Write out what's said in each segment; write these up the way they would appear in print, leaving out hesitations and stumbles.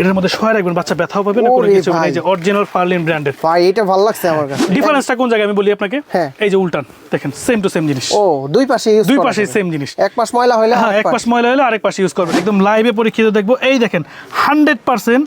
এটার মধ্যে শোয়া রাখবেন, বাচ্চা ব্যথাও পাবে না, কোনো কিছু না। এই যে অরিজিনাল ফার্লিন ব্র্যান্ডের ভাই, এটা ভালো লাগছে আমার কাছে। ডিফারেন্সটা কোন জায়গায় আমি বলি আপনাকে, এই যে উল্টান দেখেন, সেম টু সেম জিনিস। ও, দুই পাশে ইউজ দুই পাশে সেম জিনিস। এক পাশ ময়লা হলে হ্যাঁ, এক পাশ ময়লা হলে আরেক পাশে ইউজ করবেন। একদম লাইভে পরীক্ষিত দেখবো। এই দেখেন 100%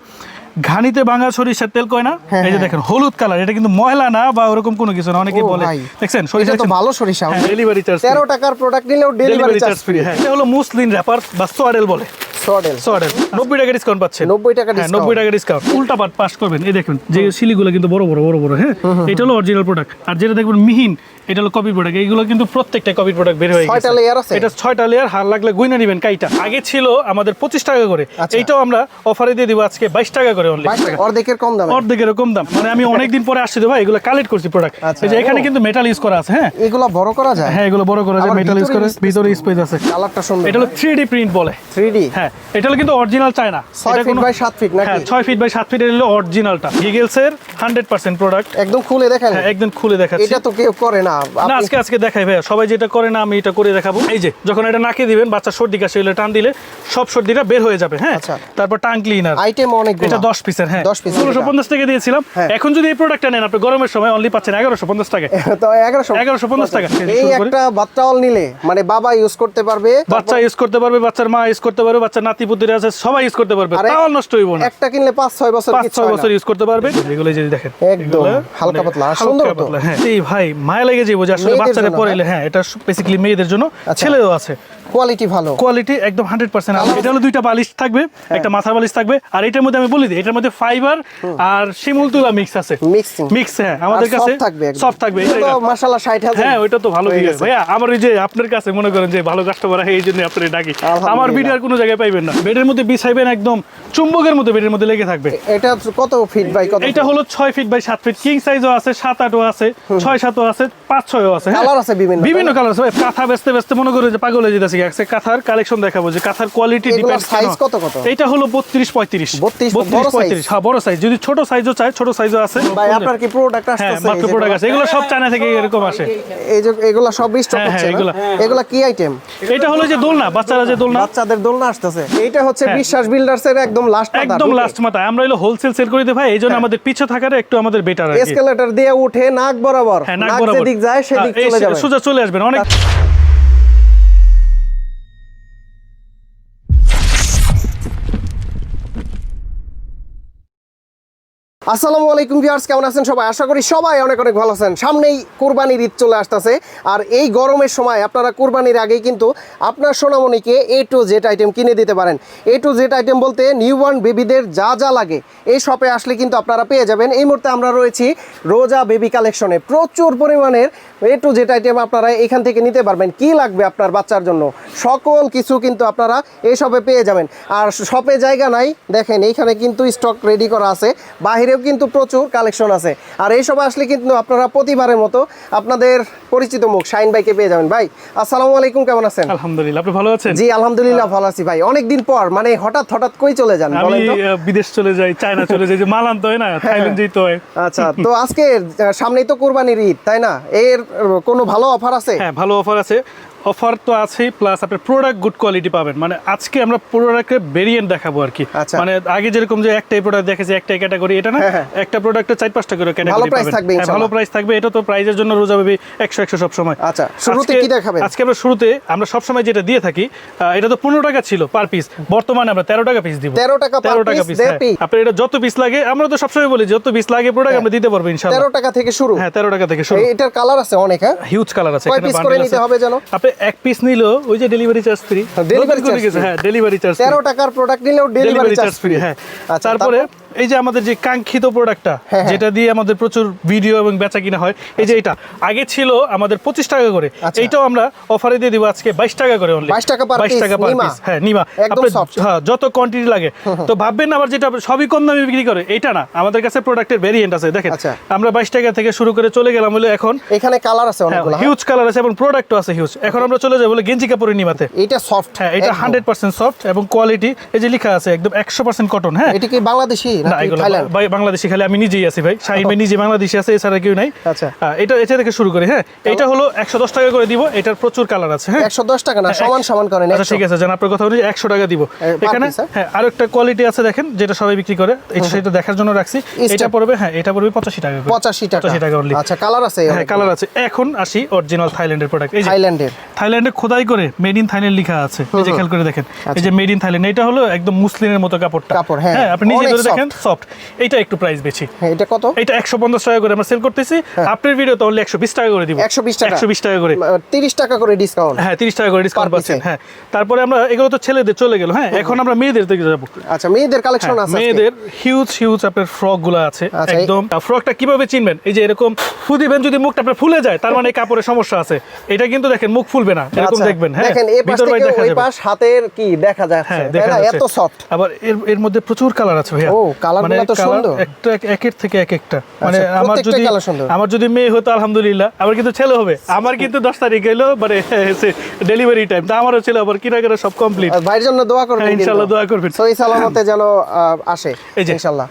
ঘানিতে ভাঙা সরিষার তেল কয় না, এই যে দেখেন হলুদ কালার, এটা কিন্তু ময়লা না বা ওরকম কোনো কিছু না। অনেকে বলে দেখছেন সরিষা তো ভালো সরিষা। ডেলিভারি চার্জ 13 টাকার প্রোডাক্ট নিলেও ডেলিভারি চার্জ ফ্রি। হ্যাঁ, এটা হলো মুসলিন র‍্যাপার বা সোয়াডেল বলে। সোয়াডেল 90 টাকা ডিসকাউন্ট পাচ্ছেন। 90 টাকা ডিসকাউন্ট। 90 টাকা ডিসকাউন্ট। উল্টা পাট পাস করবেন। এই দেখুন যে শিলিগুলো কিন্তু বড় বড়, হ্যাঁ, এটা হলো অরিজিনাল প্রোডাক্ট। আর যেটা দেখবেন মিহিন, এটা হলো কপি প্রোডাক্ট। এইগুলো কিন্তু প্রত্যেকটা কপি প্রোডাক্ট বের হয়ে গেছে। 6টা লেয়ার আছে। এটা 6টা লেয়ার, হার লাগলে গুইনা নেবেন কাইটা। আগে ছিল আমাদের 25 টাকা করে, এইটাও আমরা অফারে দিয়ে দিব আজকে 22 টাকা করে অনলি। অর্ধেকের কম দাম। অর্ধেকের কম দাম। মানে আমি অনেক দিন পরে আসছি তো ভাই, এগুলো কালেক্ট করছি প্রোডাক্ট। এই যে এখানে কিন্তু মেটাল ইউজ করা আছে। হ্যাঁ, এগুলো বড় করা যায়। হ্যাঁ, এগুলো বড় করা যায়, মেটাল ইউজ করে, ভিতরে স্পেস আছে। কালারটা সুন্দর। এটা হলো 3D প্রিন্ট বলে। 3D। হ্যাঁ, এটা হলো কিন্তু original China. 6 feet by 7 feet নাকি? হ্যাঁ, 6 ফিট বাই 7 ফিট এর হলো অরিজিনালটা। গিগলসের 100% প্রোডাক্ট। একদম খুলে দেখান। হ্যাঁ, একদম খুলে দেখাচ্ছি। এটা তো কেউ করে না। না, আজকে দেখাই ভাই। সবাই যেটা করে না, আমি এটা করে দেখাবো। এই যে যখন এটা নাকে দিবেন, বাচ্চা সর্দি কাশি হলে টান দিলে সব সর্দিটা বের হয়ে যাবে। হ্যাঁ, তারপর টাং ক্লিনার আইটেম অনেকগুলো। এটা 10 পিসের। হ্যাঁ, 10 পিস 1650 টাকা দিয়েছিলাম। এখন যদি এই প্রোডাক্টটা নেন, আপনি গরমের সময় অনলি পাচ্ছেন 1150 টাকা। তো 1150 টাকা। এই একটা বাচ্চা অল নিলে মানে বাবা ইউজ করতে পারবে, বাচ্চা ইউজ করতে পারবে, বাচ্চার মা ইউজ করতে পারবে, বাচ্চার নাতি পুতিরা আছে সবাই ইউজ করতে পারবে। তাও নষ্ট হইব না। একটা কিনলে 5-6 বছর 5-6 বছর ইউজ করতে পারবে। এগুলো যদি দেখেন একদম হালকা পাতলা সুন্দর তো। হ্যাঁ, এই ভাই মায়া লেগে যাবে যে আসলে বাচ্চারা পরাইলে। হ্যাঁ, এটা বেসিক্যালি মেয়েদের জন্য, ছেলেও আছে। কোয়ালিটি ভালো, কোয়ালিটি একদম 100%। এটা হলো দুইটা বালিশ থাকবে, একটা মাথার বালিশ থাকবে। আর এটার মধ্যে আমি বলি দিই, এটার মধ্যে ফাইবার আর শিমুল তুলা মিক্স আছে। মিক্স, হ্যাঁ, আমাদের কাছে সফট থাকবে। এটা মাশাআল্লাহ 60,000। হ্যাঁ, ওইটা তো ভালো বিক্রি ভাইয়া। আমার ওই যে আপনার কাছে মনে করেন যে ভালো কাস্টমার হয়, এই জন্য আপনারে ডাকি। আমার ভিডিও আর কোনো জায়গায় পাইবেন না। বেডের মধ্যে বিছাইবেন, একদম চুম্বকের মতো বেডের মধ্যে লেগে থাকবে। এটা কত ফিট বাই কত? এটা হলো 6 ফিট বাই 7 ফিট। কিং সাইজও আছে, 7-8ও আছে, 6-7ও আছে, 5-6ও আছে। কালার আছে বিভিন্ন কালার আছে। কাঁথা বেচতে মনে করে যে পাগল হয়ে যেতেছি। একটা কাঁথার কালেকশন দেখাবো যে কাঁথার কোয়ালিটি ডিপেন্ডস। সাইজ কত? এটা হলো 32-35। 32-35। হ্যাঁ, বড় সাইজ। যদি ছোট সাইজও চাই, ছোট সাইজও আছে। ভাই আপনার কি প্রোডাক্ট আসছে? হ্যাঁ, মাত্র প্রোডাক্ট আছে। এগুলো সব চায়না থেকে এরকম আসে। এই যে এগুলো সব স্টক হচ্ছে না? এগুলো কি আইটেম? এটা হলো যে দোলনা, বাচ্চারা যে দোলনা, বাচ্চাদের দোলনা আসতেছে। এটা হচ্ছে বিশ্বাস বিল্ডার্স এর একদম লাস্ট মাথা। আমরা হলো হোলসেল সেল করে দিই ভাই। এইজন্য আমাদের পিছে থাকার একটু আমাদের বেটার আছে। এসকেলেটর দিয়ে উঠে নাক বরাবর, নাক যেদিক যায় সেদিক চলে যাবে, সোজা চলে আসবেন। অনেক আসসালামু আলাইকুম ভিউয়ার্স, কেমন আছেন সবাই? আশা করি সবাই অনেক ভালো আছেন। সামনেই কুরবানির ঈদ চলে আসতেছে, আর এই গরমের সময় আপনারা কুরবানির আগেই কিন্তু আপনার সোনামণিকে A to Z আইটেম কিনে দিতে পারেন। A to Z আইটেম বলতে নিউবর্ন বেবিদের যা যা লাগে এই শপে আসলে কিন্তু আপনারা পেয়ে যাবেন। এই মুহূর্তে আমরা রয়েছি রোজা বেবি কালেকশনে। প্রচুর পরিমাণের A to Z আইটেম আপনারা এখান থেকে নিতে পারবেন। কি লাগবে আপনার বাচ্চার জন্য সকল কিছু কিন্তু আপনারা এই শপে পেয়ে যাবেন। আর শপে জায়গা নাই, দেখেন এইখানে কিন্তু স্টক রেডি করা আছে, বাইরে কিন্তু প্রচুর কালেকশন আছে। আর এই সব আসলে কিন্তু আপনারা প্রতিবারের মতো আপনাদের পরিচিত মুখ শাহিন ভাইকে পেয়ে যাবেন। ভাই আসসালামু আলাইকুম, কেমন আছেন? আলহামদুলিল্লাহ, আপনি ভালো আছেন? জি আলহামদুলিল্লাহ ভালো আছি ভাই। অনেকদিন পর মানে হঠাৎ কই চলে যান? আমি বিদেশ চলে যাই, চায়না চলে যাই, যে মাল আনতে হয় না, থাইল্যান্ড যেতে হয়। আচ্ছা, তো আজকে সামনেই তো কুরবানির ঈদ, তাই না? এর কোনো ভালো অফার আছে? হ্যাঁ, ভালো অফার আছে। অফার তো আছেই, প্লাস আপনার প্রোডাক্ট গুড কোয়ালিটি পাবেন। মানে আজকে আমরা প্রোডাক্টের ভেরিয়েন্ট দেখাবো আর কি। মানে আগে যেরকম যে একটাই প্রোডাক্ট দেখেছি, একটাই ক্যাটাগরি, এটা না, একটা প্রোডাক্টে 4-5টা করে ক্যাটাগরি পাবেন। ভালো প্রাইস থাকবে। এটা তো প্রাইসের জন্য রোজা বেবি 100 সব সময়। আচ্ছা, শুরুতে কি দেখাবেন? আজকে আমরা সব সময় যেটা দিয়ে থাকি, এটা তো 15 টাকা ছিল পার পিস, বর্তমানে আমরা 13 টাকা পিস দিব। 13 টাকা পিস। আপনার এটা যত পিস লাগে, আমরা তো সবসময় বলি যত পিস লাগে প্রোডাক্ট আমরা দিতে পারবো ইনশাআল্লাহ। 13 টাকা থেকে শুরু। হ্যাঁ, 13 টাকা থেকে শুরু। এটার কালার আছে অনেক, হ্যাঁ, হিউজ কালার আছে। কয় পিস করে নিতে হবে জানো? আপনি এক পিস নিলো ওই যে ডেলিভারি চার্জ ফ্রি। হ্যাঁ, ডেলিভারি চার্জ 13 টাকার প্রোডাক্ট নিলেও ডেলিভারি চার্জ ফ্রি। হ্যাঁ, তারপরে এই যে আমাদের যে কাঙ্ক্ষিত প্রোডাক্টটা, যেটা দিয়ে আমাদের প্রচুর ভিডিও এবং বেচা কিনা হয়, এই যে এটা আগে ছিল আমাদের 25 টাকা করে, এইটাও আমরা অফারে দিয়ে দিব আজকে 22 টাকা করে অনলি। 22 টাকা পার পিস। হ্যাঁ, নিমা একদম সফট। হ্যাঁ, যত কোয়ান্টিটি লাগে। তো ভাববেন আবার যেটা সবই কম দামে বিক্রি করে, এটা না, আমাদের কাছে প্রোডাক্টের ভেরিয়েন্ট আছে। দেখেন আমরা 22 টাকা থেকে শুরু করে চলে গেলাম বলে এখন এখানে কালার আছে অনেকগুলো, হিউজ কালার আছে এবং প্রোডাক্টও আছে হিউজ। এখন আমরা চলে যাব বলে গেঞ্জি কাপড়ের নিমাতে। এটা সফট। হ্যাঁ, এটা 100% সফট এবং কোয়ালিটি এই যে লেখা আছে একদম 100% কটন। হ্যাঁ, এটা কি বাংলাদেশি না থাইল্যান্ড? ভাই বাংলাদেশি খালি আমি নিজেই আছি ভাই, শাহিন ভাই নিজে বাংলাদেশি আছে, এছাড়া কেউ নাই। আচ্ছা এটা থেকে শুরু করি। হ্যাঁ, এটা হলো 110 টাকা করে দিব, এটার প্রচুর কালার আছে। হ্যাঁ 110 টাকা না, সমান করেন। আচ্ছা ঠিক আছে, জান আপনার কথা অনুযায়ী 100 টাকা দিব এখানে। হ্যাঁ আরেকটা কোয়ালিটি আছে দেখেন, যেটা সবাই বিক্রি করে, সেটা দেখার জন্য রাখছি। এটা পড়বে, হ্যাঁ এটা পড়বে 85 টাকা করে। 85 টাকা অনলি। আচ্ছা কালার আছে? হ্যাঁ কালার আছে। এখন আসি অরিজিনাল থাইল্যান্ডের প্রোডাক্ট। এই যে থাইল্যান্ডে খোদাই করে মেড ইন থাইল্যান্ড লেখা আছে, এই যে খেয়াল করে দেখেন, এই যে মেড ইন থাইল্যান্ড। এটা হলো একদম মুসলিমের মতো কাপড়টা। হ্যাঁ আপনি নিজে ধরে দেখেন, সফট। এটা একটু প্রাইস বেশি। হ্যাঁ এটা কত? এটা 150 টাকা করে আমরা সেল করতেছি, আপনার ভিডিও তো অনলি 120 টাকা করে দিব। 120 টাকা করে, 30 টাকা করে ডিসকাউন্ট। হ্যাঁ 30 টাকা করে ডিসকাউন্ট পাচ্ছেন। হ্যাঁ তারপরে আমরা এগুলো তো ছেলেদের চলে গেল। হ্যাঁ এখন আমরা মেয়েদের দিকে যাব। আচ্ছা মেয়েদের কালেকশন আছে? মেয়েদের হিউজ আপনার ফ্রক গুলো আছে। একদম ফ্রকটা কিভাবে চিনবেন, এই যে এরকম ফু দিবেন, যদি মুখটা আপনার ফুলে যায় তার মানে কাপড়ের সমস্যা আছে। এটা কিন্তু দেখেন মুখ ফুলবে না, এরকম দেখবেন। হ্যাঁ দেখেন এই পাশ থেকে ওই পাশ হাতের কি দেখা যাচ্ছে, তাই না? এত সফট। আবার এর মধ্যে প্রচুর কালার আছে ভাইয়া। ও কালারগুলো তো সুন্দর, একটা একের থেকে একটা। মানে আমার যদি মেয়ে হতো আলহামদুলিল্লাহ, আমার কিন্তু ছেলে হবে। আমার কিন্তু 10 তারিখ এলো মানে ডেলিভারি টাইম, তা আমারও ছিল, আবার কিনা সব কমপ্লিট। ভাইয়ের জন্য দোয়া করবেন, ইনশাআল্লাহ দোয়া করবেন, সহি সালামতে যেন আসে ইনশাআল্লাহ।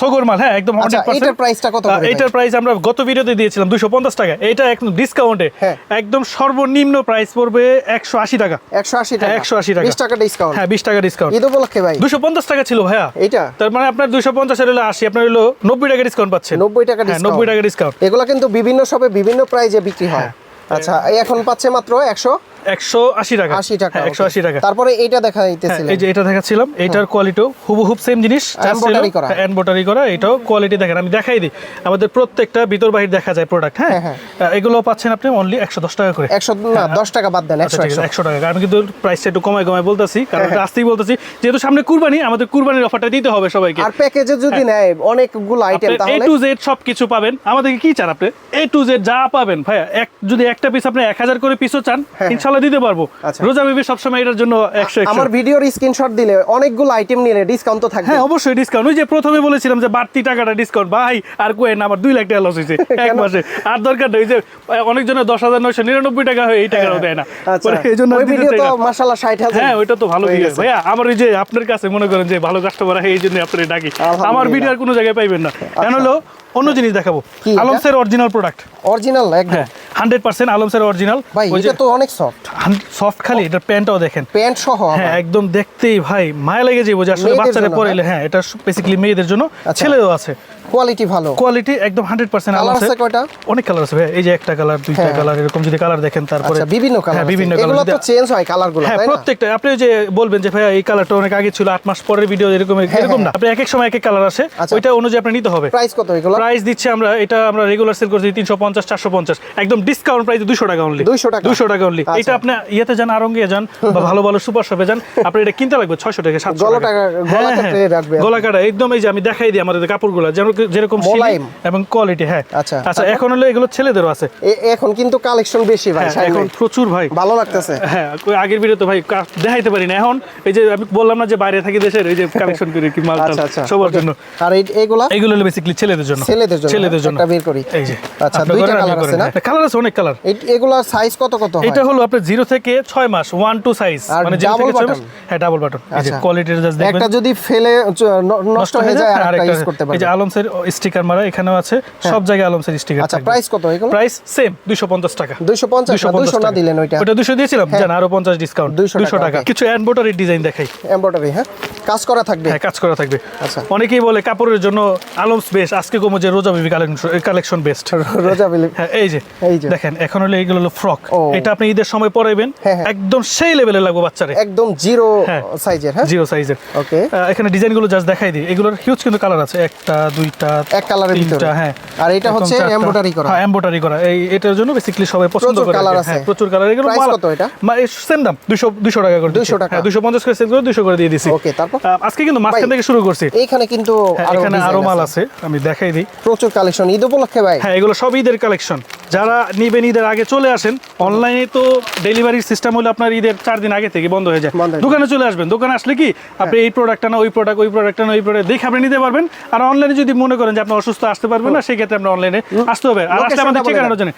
সগর মাল। হ্যাঁ একদম 100%। এটার প্রাইসটা কত করে? এটার প্রাইস আমরা গত ভিডিওতে দিয়েছিলাম 250 টাকা। এটা একদম ডিসকাউন্টে একদম সর্বনিম্ন প্রাইস পড়বে 180 টাকা। 180 টাকা, 180 টাকা, 20 টাকা ডিসকাউন্ট। হ্যাঁ 20 টাকা ডিসকাউন্ট ঈদ উপলক্ষে ভাই। 250 টাকা ছিল ভাইয়া এইটা, তার মানে আপনার 250 এর হলো 80, আপনার হলো 90 টাকা ডিসকাউন্ট পাচ্ছেন। 90 টাকা ডিসকাউন্ট। 90 টাকা ডিসকাউন্ট। এগুলা কিন্তু বিভিন্ন শপে বিভিন্ন প্রাইসে বিক্রি হয়। আচ্ছা এখন পাচ্ছে মাত্র 180 টাকা। 80 টাকা, 180 টাকা। তারপরে এইটা দেখাইতেছিলেন, এই যে এটা দেখাচ্ছিলাম, এটার কোয়ালিটিও হুবহুব সেম জিনিস, এমব্রয়ডারি করা। এটাও কোয়ালিটি দেখেন, আমি দেখাই দিই, আমাদের প্রত্যেকটা ভিতর বাহির দেখা যায় প্রোডাক্ট। হ্যাঁ এগুলো পাচ্ছেন আপনি অনলি 110 টাকা করে। 100 না 10 টাকা বাদ দেন, 100 টাকা। আমি কিন্তু প্রাইসটা একটু কমায় বলতাছি, কারণ আসতেই বলতাছি, যেহেতু সামনে কুরবানি, আমাদের কুরবানির অফারটা দিতে হবে সবাইকে। আর প্যাকেজে যদি নেয় অনেকগুলো আইটেম, তাহলে A to Z সবকিছু পাবেন। আমাদেরকে কি চান আপনি? A to Z যা পাবেন ভাইয়া। যদি একটা পিস আপনি 1000 করে পিসও চান, ইনশাআল্লাহ দিতে পারবো। রোজা বেবি সবসময় এটার জন্য 100। আমার ভিডিওর স্ক্রিনশট দিলে অনেকগুলো আইটেম নিলে ডিসকাউন্ট তো থাকবে। হ্যাঁ অবশ্যই ডিসকাউন্ট। ওই যে প্রথমে বলেছিলাম যে বাড়তি টাকাটা ডিসকাউন্ট, ভাই আর কোয়েন, আমার 2 লাখ টাকা লস হয়েছে এক মাসে। আর দরকার নেই, যে অনেকজনের 10,999 টাকা হয়, এই টাকাও দেয় না। এইজন্য ওই ভিডিও তো মাশাআল্লাহ 60,000। হ্যাঁ ওইটা তো ভালো ভিডিও ভাইয়া। আমার ওই যে আপনার কাছে মনে করেন যে ভালো কাস্টমার হয়, এই জন্য আপনার ডাকি। আমার ভিডিও আর কোনো জায়গায় পাইবেন না। কেন হলো অন্য জিনিস দেখাবো, আলমসের অরিজিনাল প্রোডাক্ট। অরিজিনাল একদম 100% আলমসের অরিজিনাল। ভাই এটা তো অনেক সফট। সফট খালি এটার প্যান্টটাও দেখেন, প্যান্ট সহ। হ্যাঁ একদম দেখতেই ভাই মায়া লেগে যাবে, যে আসলে বাচ্চারা পরে। হ্যাঁ এটা বেসিক্যালি মেয়েদের জন্য, ছেলেও আছে। কোয়ালিটি ভালো, কোয়ালিটি একদম 100%। কালার আছে কয়টা? অনেক কালার আছে ভাই। এই যে একটা কালার, দুইটা কালার, এরকম যদি কালার দেখেন। তারপরে বিভিন্ন কালার, বিভিন্ন কালার, এগুলো তো চেঞ্জ হয় কালারগুলো, হ্যাঁ তাই না? প্রত্যেকটা আপনি যে বলবেন যে ভাইয়া এই কালারটা অনেক আগে ছিল, 8 মাস পরের ভিডিও এরকম না। আপনি এক এক সময় এক এক কালার আসে, ওইটা অনুযায়ী আপনি নিতে হবে। প্রাইস কত এগুলো? প্রাইস দিচ্ছি আমরা রেগুলার সেল করছি 350, 450, একদম ডিসকাউন্ট প্রাইস 200 টাকা অনলি। 200 টাকা অনলি। এটা আপনি ইয়েতে যান, আরঙ্গে যান, বা ভালো ভালো সুপার শপে যান, আপনি এটা কিনতে লাগবে 600 টাকা, 700 টাকা। গলা কাটা একদম। এই যে আমি দেখাই দিই আমাদের কাপড়গুলো যেরকম এবং কোয়ালিটি। হ্যাঁ আচ্ছা এখন হলো এগুলো ছেলেদেরও আছে। এখন কিন্তু কালেকশন বেশি ভাই, এখন প্রচুর ভাই, ভালো লাগতেছে। হ্যাঁ আগের ভিডিও তো ভাই দেখাইতে পারি না। এখন এই যে আমি বললাম না যে বাইরে থাকি দেশের, এই যে কালেকশন করে কি মাল সবার জন্য। আর এগুলো হলো বেসিক্যালি ছেলেদের জন্য। একটা বের করি। এই যে আচ্ছা দুইটা কালার আছে না? কালার আছে, অনেক কালার। এগুলোর সাইজ কত হয়? এটা হলো আপনার 0 থেকে 6 মাস 1 টু সাইজ, মানে 0 থেকে 6 মাস। হ্যাঁ ডাবল বাটন। এই যে কোয়ালিটির জাস্ট দেখবেন, একটা যদি ফেলে নষ্ট হয়ে যায় আরেকটা ইউজ করতে পারবেন। এই যে আলমসের স্টিকার মারা এখানেও আছে, সব জায়গায় আলমসের স্টিকার। আচ্ছা প্রাইস কত এগুলো? প্রাইস সেম 250 টাকা। 250 না দিলেন ওইটা? ওটা 200 দিয়েছিলাম, জান আরো 50 ডিসকাউন্ট, 200 টাকা। কিছু এমব্রয়ডারি ডিজাইন দেখাই। এমব্রয়ডারি, হ্যাঁ কাজ করা থাকবে। হ্যাঁ কাজ করা থাকবে। আচ্ছা অনেকেই বলে কাপড়ের জন্য আলমস বেস্ট, আজকে কমো যে রোজা বেবি কালেকশন বেস্ট। রোজা বেবি, হ্যাঁ এই যে দেখেন, এখন হলো এইগুলো হলো ফ্রক। এটা আপনি ঈদের সময় পরাইবেন, একদম সেই লেভেলে লাগবে বাচ্চারে, একদম জিরো সাইজের। হ্যাঁ জিরো সাইজের। ওকে এখানে ডিজাইনগুলো জাস্ট দেখাই দিই। এগুলোর হিউজ কিন্তু কালার আছে, একটা দুইটা এক কালারের ভিতরে। হ্যাঁ আর এটা হচ্ছে এমব্রয়ডারি করা। হ্যাঁ এমব্রয়ডারি করা। এটার জন্য বেসিক্যালি সবাই পছন্দ করে। হ্যাঁ প্রচুর কালার। এগুলো প্রাইস কত এটা? সেম দাম 200 টাকা করে। 200 টাকা। 250 করে সেল করে 200 করে দিয়ে দিছি। ওকে তারপর আজকে কিন্তু মাঝখান থেকে শুরু করছি। এইখানে কিন্তু এখানে আরো মাল আছে, আমি দেখাই দিই। প্রচুর কালেকশন ঈদ উপলক্ষে ভাই। হ্যাঁ এগুলো সব ঈদের কালেকশন। যারা নিবেন ঈদের আগে চলে আসেন। অনলাইনে তো ডেলিভারির সিস্টেম হলো আপনার ঈদের 4 দিন আগে থেকে বন্ধ হয়ে যায়। দোকানে চলে আসবেন, দোকানে আসলে কি আপনি এই প্রোডাক্টটা না ওই প্রোডাক্ট, ওই প্রোডাক্টটা না ওই প্রোডাক্ট দেখে আপনি নিতে পারবেন। আর অনলাইনে যদি মনে করেন যে আপনি অসুস্থ আসতে পারবেন না, সেই ক্ষেত্রে আপনি অনলাইনে আসতে হবে। আর আসলে আমাদের ঠিকানাটা জানেন,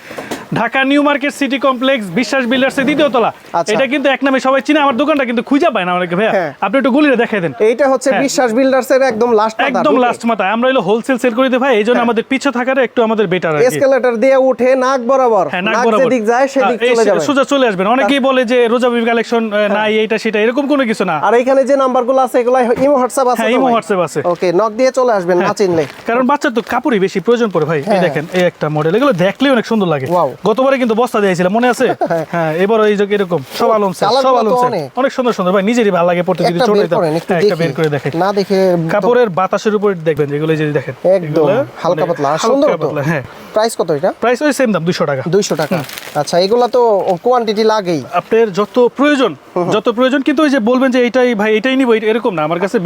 Dhaka new market city complex বিশ্বাস বিল্ডার্সের দ্বিতীয় তলা। আচ্ছা। এটা কিন্তু এক নামে সবাই চিনে, আমার দোকানটা কিন্তু খুঁজে পায় না অনেকে ভাইয়া। হ্যাঁ। আপনি একটু গুলিয়ে দেখাই দেন। এইটা হচ্ছে বিশ্বাস বিল্ডার্স এর একদম লাস্ট একদম লাস্ট মাথায়। আমরা হলো হোলসেল সেল করে দিই ভাই, এইজন্য আমাদের পিছে থাকাটা একটু আমাদের বেটার আর কি। এসকেলেটর দিয়ে উঠে নাক বরাবর, নাক যেদিক যায় সেদিক চলে যাবে, সোজা চলে আসবেন। অনেকেই বলে যে রোজা বিবি কালেকশন নাই, এইটা সেটা, এরকম কোনো কিছু না। আর এখানে যে নাম্বারগুলো আছে এগুলো ইমো হোয়াটসঅ্যাপ আছে? হ্যাঁ, ইমো হোয়াটসঅ্যাপ আছে। ওকে, নক দিয়ে চলে আসবেন না চিনলে। কারণ বাচ্চার তো কাপড়ই বেশি প্রয়োজন পড়ে ভাই। এই দেখেন এই একটা মডেল, এগুলো দেখলেই অনেক সুন্দর লাগে। Wow. গতবারে কিন্তু বস্তা দিয়েছিলাম মনে আছে? হ্যাঁ, এবার এই যে এরকম সব আলম সেট, সব আলম সেট অনেক সুন্দর সুন্দর ভাই, নিজেরই ভালো লাগে পড়তে। যদি চলে যেতাম একটা বের করে দেখেন, না দেখে কাপড়ের বাতাসের উপর দেখবেন যেগুলো যদি দেখেন একদম হালকা পাতলা সুন্দর তো। হ্যাঁ, প্রাইস কত এটা? প্রাইস ওই সেম দাম 200 টাকা। 200 টাকা। আচ্ছা, এগুলা তো কোয়ান্টিটি লাগেই আপনার যত প্রয়োজন, কিন্তু ওই যে বলবেন যে এইটাই ভাই এটাই নিব এরকম না। আমার কাছে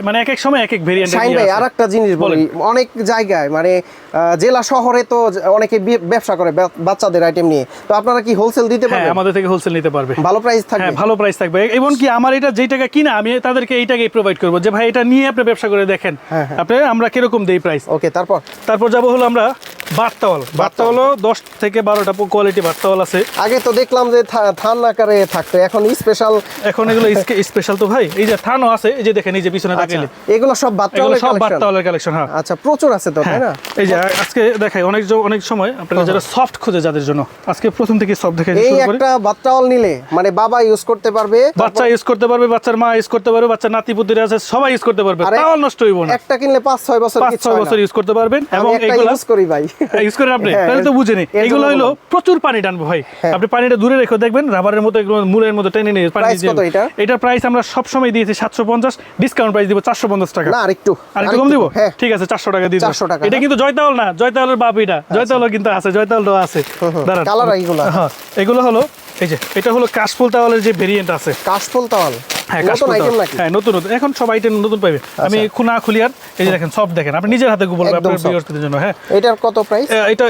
মানে এক এক সময় এক এক ভেরিয়েন্ট। শাইন ভাই আরেকটা জিনিস বলি, অনেক জায়গায় মানে জেলা শহরে তো অনেকে ব্যবসা করে বাচ্চাদের আইটেম নিয়ে, তো আপনারা কি হোলসেল দিতে পারবেন? হ্যাঁ, আমাদের থেকে হোলসেল নিতে পারবে। ভালো প্রাইস থাকবে? হ্যাঁ, ভালো প্রাইস থাকবে। এবং কি আমার এটা যেই টাকা কিনা আমি তাদেরকে এই টাকাই প্রোভাইড করব, যে ভাই এটা নিয়ে আপনি ব্যবসা করে দেখেন আপনি আমরা কিরকম দেই প্রাইস। ওকে, তারপর যাবো হলো আমরা বার্তা হলো 10 থেকে 12টা কোয়ালিটি বার্তাওয়াল আছে। আগে তো দেখলাম যে থান আকারে থাকতো, এখন স্পেশাল। এখন এগুলো স্পেশাল তো ভাই, এই যে থানও আছে, এই যে দেখেন এই যে পিছনে তাকাইলে এগুলো সব বার্তাওয়ালের কালেকশন। হ্যাঁ, আচ্ছা, প্রচুর আছে তো, তাই না? এই যে আজকে দেখাই অনেক সময় আপনারা যারা সফট খোঁজে যাদের জন্য আজকে প্রথম থেকে সফট দেখে এই একটা বার্তাওয়াল নিলে মানে বাবা ইউজ করতে পারবে, বাচ্চা ইউজ করতে পারবে, বাচ্চার মা ইউজ করতে পারবে, বাচ্চার নাতি পুতিরা আছে সবাই ইউজ করতে পারবে, তাও নষ্ট হইব না। একটা কিনলে 5-6 বছর 5-6 বছর ইউজ করতে পারবেন। এবং এগুলো ইউজ করি ভাই, ইউজ করেন আপনি, তাহলে তো বুঝেনি। এগুলো হলো প্রচুর পানি টানবে ভাই। আপনি পানিটা দূরে রেখে দেখবেন রাবারের মতো এগুলো মূলের মতো টেনে নিয়ে পানি দিয়ে। এটার প্রাইস আমরা সব সময় দিয়েছি 750, ডিসকাউন্ট প্রাইস দিব 450 টাকা। না আরেকটু কম দিব? ঠিক আছে, 400 টাকা দিয়ে দিন। এটা কিন্তু জয়তাওয়াল না, জয়তাওয়ালের বাপ এটা। জয়তাওয়াল কিন্তু আছে, জয়তাওয়ালও আছে। দাঁড়ান, কালার এগুলো হলো এই যে এটা হলো কাশফুল তাওয়ালের যে ভেরিয়েন্ট আছে। কাশফুল তাওয়াল নতুন এখন সব আইটেম নতুন পাইবে। আমি খুনা খুলিয়ার এই যে দেখেন সব দেখেন, আপনি নিজের হাতে বলবেন আপনার ভিউয়ারদের জন্য। হ্যাঁ, এটার কত প্রাইস?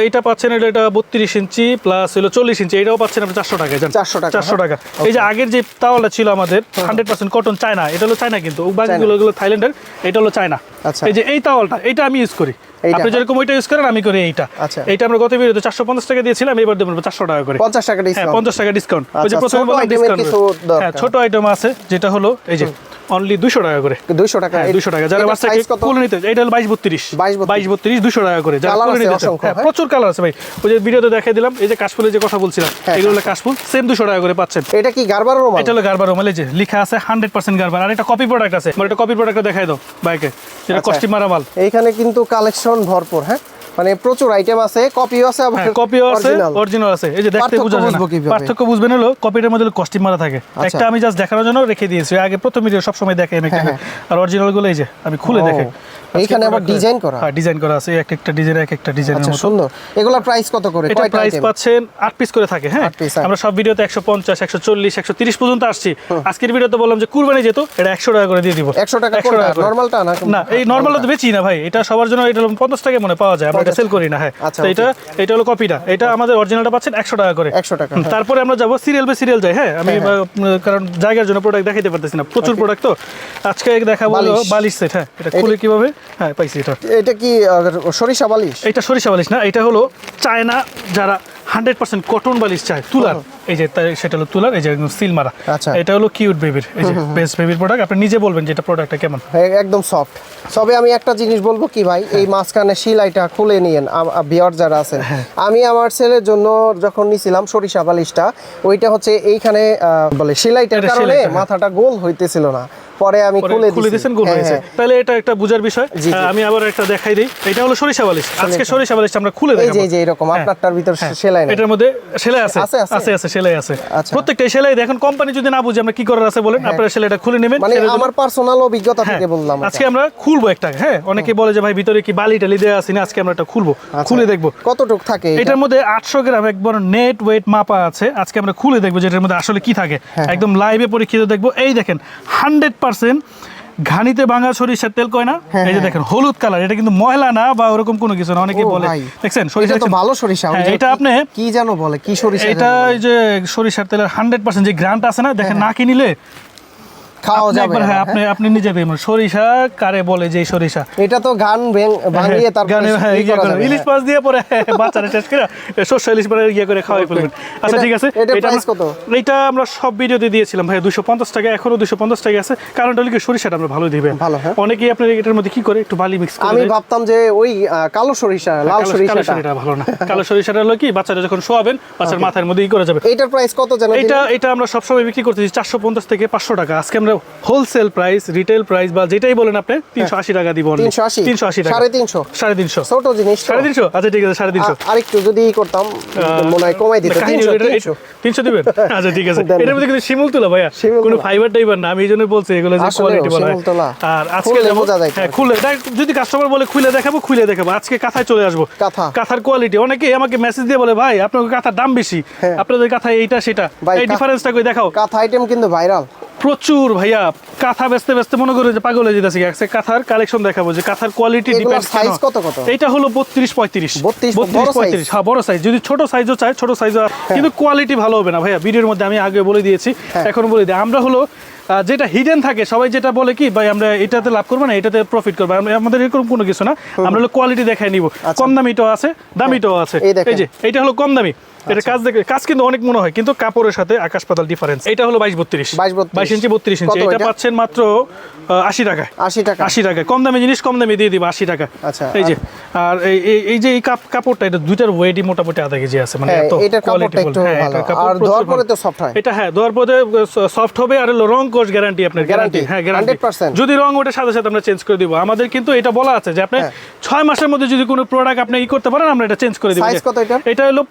এটা পাচ্ছেন, এটা 32 ইঞ্চি প্লাস হলো 40 ইঞ্চি, এটাও পাচ্ছেন আপনি 400 টাকায়। 400 টাকা। এই যে আগের যে তাওয়ালটা ছিল আমাদের 100% কটন চায়না, এটা হলো চায়না, কিন্তু বাকিগুলো থাইল্যান্ডের, এটা হলো চায়না। এই যে এই তাওয়ালটা এটা আমি ইউজ করি, আপনি যেরকম ওইটা ইউজ করেন আমি করি এইটা। এইটা আমরা গত ভিডিওতে 450 টাকা দিয়েছিলাম, এবার দেব 400 টাকা করে। 50 টাকা ডিসকাউন্ট। 50 টাকা ডিসকাউন্ট। ওই যে প্রথমে বললাম ডিসকাউন্ট। হ্যাঁ, ছোট আইটেম আছে যেটা হলো এই যে অনলি 200 টাকা করে। 200 টাকা, 200 টাকা। যারা বাচ্চাকে ফুল নিতে, এটা হলো 22-32 200 টাকা করে। যারা ফুল নিতে, প্রচুর কালার আছে ভাই। ওই যে ভিডিওতে দেখাই দিলাম, এই যে কাশফুলের যে কথা বলছিলাম, এগুলো হলো কাশফুল, সেম 200 টাকা করে পাচ্ছেন। এটা কি গারবার রুমাল? এটা হলো গারবার রুমাল, এই যে লেখা আছে 100% গারবার। আর এটা কপি প্রোডাক্ট আছে, মানে এটা কপি প্রোডাক্টটা দেখাই দাও বাইকে, এটা কস্টিম মারা মাল। এইখানে কিন্তু কালেকশন ভরপুর। হ্যাঁ, মানে প্রচুর আইটেম আছে, কপিও আছে, আবার কপিও আছে, অরিজিনাল আছে। এই যে দেখতে বোঝা যায় না, পার্থক্য বুঝবেন হলো কপিটার মধ্যে কস্টিম মারা থাকে। একটা আমি জাস্ট দেখানোর জন্য রেখে দিয়েছি, আগে প্রথম ভিডিও সব সময় দেখাই আমি। আর অরিজিনাল গুলো এই যে আমি খুলে দেখাই। এইখানে আবার ডিজাইন করা। হ্যাঁ, ডিজাইন করা আছে, একটা ডিজাইন একটা ডিজাইনের মতো সুন্দর। এগুলোর প্রাইস কত করে? এটা প্রাইস পাচ্ছেন 8 পিস করে থাকে। হ্যাঁ, আমরা সব ভিডিওতে 150, 140, 130 পর্যন্ত আসছি। আজকের ভিডিওতে বললাম যে কুরবানি যেত, এটা 100 টাকা করে দিয়ে দিব। 100 টাকা নরমালটা না, এই নরমালটা তো বেচি না ভাই, এটা সবার জন্য। এটা 50 টাকা মনে পাওয়া যায়, আমরা এটা সেল করি না। হ্যাঁ, তো এটা হলো কপিটা, এটা আমাদের অরিজিনালটা পাচ্ছেন 100 টাকা করে। 100 টাকা। তারপরে আমরা যাব সিরিয়াল বাই সিরিয়াল যাই। হ্যাঁ, আমি কারণ জায়গার জন্য প্রোডাক্ট দেখাইতে পারতেছি না, প্রচুর প্রোডাক্ট তো। আজকে দেখাবো বালিশ সেট। হ্যাঁ, এটা খুলে কিভাবে, হ্যাঁ পাইছি। এটা কি সরিষা বালিশ? এটা সরিষা বালিশ না, এটা হলো চায়না, যারা 100% কটন বালিশ চায়, তুলার। এই যে সেটা হলো তুলার, এই যে একদম সিল মারা। এটা হলো কিউট বেবির, এই যে বেস্ট বেবির প্রোডাক্ট। আপনি নিজে বলবেন যে এটা প্রোডাক্টটা কেমন। একদম সফট। তবে আমি একটা জিনিস বলবো কি ভাই, এই মাঝখানে সেলাইটা খুলে নিয়েন ভিউয়ার যারা আছেন। আমি আমার ছেলের জন্য যখন নিছিলাম সরিষা বালিশটা, ওইটা হচ্ছে এইখানে বলে সেলাইটার কারণে মাথাটা গোল হইতেছিল না, পরে আমি খুলে দিয়েছেন, গোল হয়েছে। তাহলে এটা একটা বুঝার বিষয়। আমি আবার একটা দেখাই দিই, এটা হলো সরিষা বালিশ। আজকে সরিষা বালিশটা আমরা খুলে দেখাবো। এই যে এরকম আপনারটার ভিতর সেলাই নাই, এটার মধ্যে সেলাই আছে, আছে সেলাই আছে। প্রত্যেকটা সেলাই দেখেন, কোম্পানি যদি না বুঝে আমরা কি করার আছে বলেন, আপনারা সেলাইটা খুলে নেবেন। মানে আমার পার্সোনাল অভিজ্ঞতা থেকে বললাম, আজকে আমরা খুলবো একটা। হ্যাঁ, অনেকে বলে যে ভাই ভিতরে কি বালি টালি দেওয়া আছে না, আজকে আমরা এটা খুলবো, খুলে দেখবো কতটুকু থাকে। এটার মধ্যে 800 গ্রাম একবার নেট ওয়েট মাপা আছে। আজকে আমরা খুলে দেখবো যে এটার মধ্যে আসলে কি থাকে, একদম লাইভে পরীক্ষিত দেখবো। এই দেখেন 100% ঘানিতে ভাঙা সরিষার তেল কয় না, এই যে দেখেন হলুদ কালার, এটা কিন্তু ময়লা না বা ওরকম কোনো কিছু না। অনেকে বলে দেখছেন সরিষা তো ভালো সরিষা, এটা আপনি কি জানো বলে কি সরিষা, এটা এই যে সরিষার তেলের 100% যে গ্রান্ট আছে না, দেখেন না কিনিলে খাওয়া যাবে হ্যাঁ না, আপনি আপনি নিজে দেখবেন সরিষা কারে বলে যে এই সরিষা এটা তো গান ভাঙিয়ে তারপরে হ্যাঁ, ই করা যাবে, ইলিশ হ্যাঁ। মাছ দিয়ে পরে বাচ্চারা শেষ করে শস্য ইলিশ মাছ ইয়ে করে খাওয়াই ফেলবেন। আচ্ছা ঠিক আছে, এটা প্রাইস কত? এটা আমরা সব ভিডিওতে দিয়েছিলাম ভাই 250 টাকা, এখনো 250 টাকা আছে, কারণ হলো কি সরিষাটা আমরা ভালো দিবেন। ভালো, হ্যাঁ। অনেকেই আপনার এটার মধ্যে কি করে একটু বালি মিক্স করে আমি দেয়। ভাবতাম যে ওই কালো সরিষা, লাল কালো সরিষাটা সরিষাটা ভালো না। কালো সরিষাটা হলো কি বাচ্চারা যখন শোয়াবেন বাচ্চার মাথার মধ্যে ই করে যাবে। এইটার প্রাইস কত জানেন? এটা আমরা সবসময় বিক্রি করতেছি 450 থেকে 500 টাকা। আজকে আমরা হোলসেল প্রাইস, রিটেল প্রাইস বা যেটাই বলেন আপনি 380 টাকা দিব। 380 টাকা, 350 350 ছোট জিনিস তো। 350। আচ্ছা ঠিক আছে 350। আরেকটু যদি ই করতাম মনে হয় কমাই দিতে। 300 দিবেন। আচ্ছা ঠিক আছে। দেন। এটার মধ্যে কিন্তু শিমুল তুলা ভাইয়া, শিমুল কোনো তুলা। ফাইবার টাইবার না, আমি এই জন্য বলছি এগুলো যে আসলেও কোয়ালিটি বলা হয়। শিমুল তুলা। আর আজকে খুললে যেমন- বোঝা যাইতো। হ্যাঁ খুলে যদি কাস্টমার বলে খুলে দেখাবো আজকে কাঁথায় চলে আসবো। কাঁথার কোয়ালিটি অনেকে আমাকে মেসেজ দিয়ে বলে ভাই আপনার কাঁথার দাম বেশি, হ্যাঁ। আপনাদের কাঁথায় এইটা সেটা, ভাই, এই ডিফারেন্সটা কই দেখাও। কাঁথা আইটেম কিন্তু ভাইরাল প্রচুর ভাইয়া, কাঁথা বেচতে বেচতে মনে করে যে পাগল হয়ে যেতেছি। আজকে কাঁথার কালেকশন দেখাবো যে কাঁথার কোয়ালিটি এগুলোর ডিপেন্ডস সাইজ কত কত? এটা হলো 32 35 বড় size? হ্যাঁ বড় সাইজ। যদি ছোট সাইজও চাই ছোট সাইজও, কিন্তু কোয়ালিটি ভালো হবে না ভাইয়া। ভিডিওর মধ্যে আমি আগে বলে দিয়েছি, এখন বলে দিই। আমরা হলো যেটা হিডেন থাকে, সবাই যেটা বলে কি ভাই আমরা এটাতে লাভ করবো না, এটাতে প্রফিট করবো, আমাদের এরকম কোনো কিছু না। আমরা হলো কোয়ালিটি দেখাই নিব। কম দামিটাও আছে, দামিটাও আছে। এই দেখেন। এই যে এটা হলো কম দামি, এটা কাজ দেখে কাজ কিন্তু অনেক মনে হয়, কিন্তু কাপড়ের সাথে আকাশ পাতাল ডিফারেন্স। এটা হলো 22 32 ইঞ্চি 32 ইঞ্চি। কত এটা এটা? পাচ্ছেন মাত্র 80 টাকায়। 80 টাকা 80 টাকা কম দামি জিনিস, কম দামে দিয়ে দিব 80 টাকা। আচ্ছা, এই যে আর এই যে এই কাপড়টা, এটা দুইটার ওয়েটই মোটামুটি আধা কেজি আছে, মানে হ্যাঁ, এত এটার কাপড়টা কোয়ালিটি একটু ভালো। কাপড় আর প্রচুর ধোয়ার পরে ভালো। তো সফট হয়। এটা হ্যাঁ ধোয়ার পরে সফট হবে, আর হলো রং কোর্স গ্যারান্টি আপনার, গ্যারান্টি Guarantee, হ্যাঁ গ্যারান্টি। 100%। যদি রং ওঠে সাথে সাথে আমরা চেঞ্জ করে দিব। আমাদের কিন্তু এটা বলা আছে যে আপনি 6 মাসের মধ্যে যদি কোনো প্রোডাক্ট আপনি ই করতে পারেন আমরা এটা চেঞ্জ করে দিব। সাইজ কত এটা? এটা হলো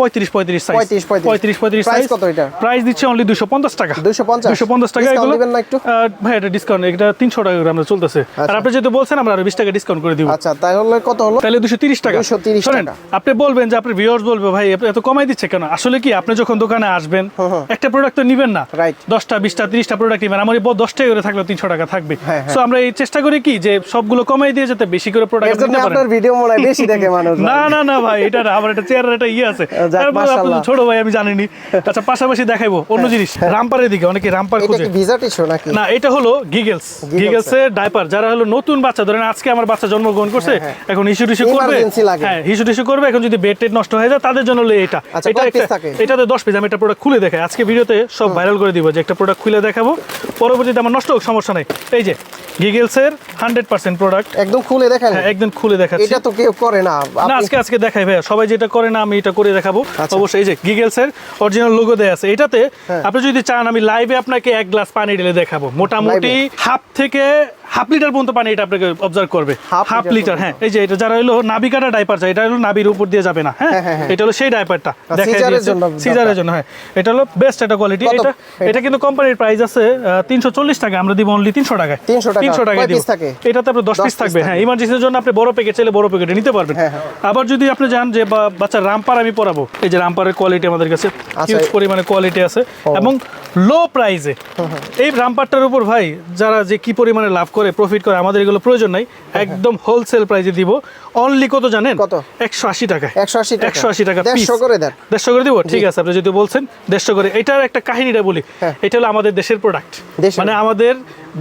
35 সাইজ। 35 35 price size. কত এটা? প্রাইস দিচ্ছে অনলি 250 টাকা। 250 টাকা Discount এগুলো। দিবেন না একটু? ভাই এটা ডিসকাউন্ট, এটা 300 টাকা করে আমরা চলতেছে। আর আপনি যেহেতু বলছেন আমরা আরো 20 টাকা ডিসকাউন্ট করে দিব। আচ্ছা তাহলে কত হলো? তাহলে 230 টাকা। 230 শোনেন, টাকা। আপনি বলবেন যে আপনার ভিউয়ার্স বলবে ভাই এত কমাই দিচ্ছে কেন? আসলে কি আপনি যখন দোকানে আসবেন একটা প্রোডাক্ট তো নিবেন না, Right. 10টা 20টা 30টা প্রোডাক্ট নিবেন। আমার এই 10 টাকা করে থাকলে 300 টাকা থাকবে। হ্যাঁ, হ্যাঁ। সো আমরা এই চেষ্টা করি কি যে সবগুলো কমাই দিয়ে যাতে বেশি করে প্রোডাক্ট এর জন্য নিতে পারেন। আপনার ভিডিও মনে হয় বেশি দেখে মানুষ। না ভাই, এটা না, আমার একটা চেয়ারের একটা ইয়ে আছে। যাক, তারপর মাশাআল্লাহ। আপনি ছোট ভাই আমি জানিনি। আচ্ছা পাশাপাশি দেখাইবো অন্য জিনিস, রামপারের দিকে অনেকে রামপার এটা খুঁজে। কি ভিজা টিস্যু নাকি? না এটা হলো গিগলস, গিগলসের ডাইপার। যারা হলো নতুন বাচ্চা, ধরেন আজকে আমার বাচ্চা জন্মগ্রহণ করছে, এখন ইস্যু টিস্যু করবে, Emergency লাগে। হ্যাঁ ইস্যু টিস্যু করবে, এখন যদি বেড টেড নষ্ট হয়ে যায় তাদের জন্য হলো এটা। আচ্ছা, এটা কয় piece একটা- থাকে? এটাতে 10 পিস। আমি একটা প্রোডাক্ট খুলে দেখাই আজকে ভিডিওতে, সব ভাইরাল করে দিব যে একটা প্রোডাক্ট খুলে দেখাবো, পরবর্তীতে আমার নষ্ট হোক সমস্যা নাই। এই যে গিগলসের 100% প্রোডাক্ট, একদম খুলে দেখেন। হ্যাঁ একদম খুলে দেখাচ্ছি। এটা তো কেউ করে না। না আজকে দেখাই ভাইয়া, সবাই যেটা করে না আমি এটা করে দেখাবো। আচ্ছা। অবশ্যই এই যে গিগলস এর অরিজিনাল লোগো দেয়া আছে এটাতে। আপনি যদি চান আমি লাইভে আপনাকে 1 গ্লাস পানি ঢেলে দেখাবো, মোটামুটি হাফ লিটার পর্যন্ত পানি এটা আপনাকে অবজার্ভ করবে। হাফ লিটার, হ্যাঁ। এই যে এটা যারা হলো নাভি কাটা ডাইপার চাই, এটা হলো নাভির উপর দিয়ে যাবে না, হ্যাঁ। এটা হলো সেই ডাইপারটা দেখাই দিয়েছে সিজারের জন্য, হ্যাঁ। এটা হলো বেস্ট একটা কোয়ালিটি। এটা কিন্তু কোম্পানির প্রাইস আছে 340 টাকা, আমরা দিব অনলি 300 টাকায়। 300 টাকা দিব। piece থাকে? এটাতে আপনার 10 পিস থাকবে, হ্যাঁ। ইমার্জেন্সির জন্য আপনি বড় প্যাকেট চাইলে বড় প্যাকেটে নিতে পারবেন। আবার যদি আপনি জান যে বাচ্চা রামপার আমি পরাবো, এই যে রামপারের কোয়ালিটি আমাদের কাছে হিউজ পরিমাণে কোয়ালিটি আছে এবং লো প্রাইসে। এই রামপারটার উপর ভাই যারা যে কি পরিমাণে লাভ করে, প্রফিট করে, আমাদের এগুলো প্রয়োজন নাই। একদম হোলসেল প্রাইসে দিব অনলি কত জানেন? কত? 180 টাকায়। 180 টাকা 180 টাকা পিস। 150 করে দেন। 150 করে দিব, ঠিক আছে। আপনি যদি বলছেন 150 করে। এটার একটা কাহিনীটা বলি। এটা হলো আমাদের দেশের প্রোডাক্ট, মানে আমাদের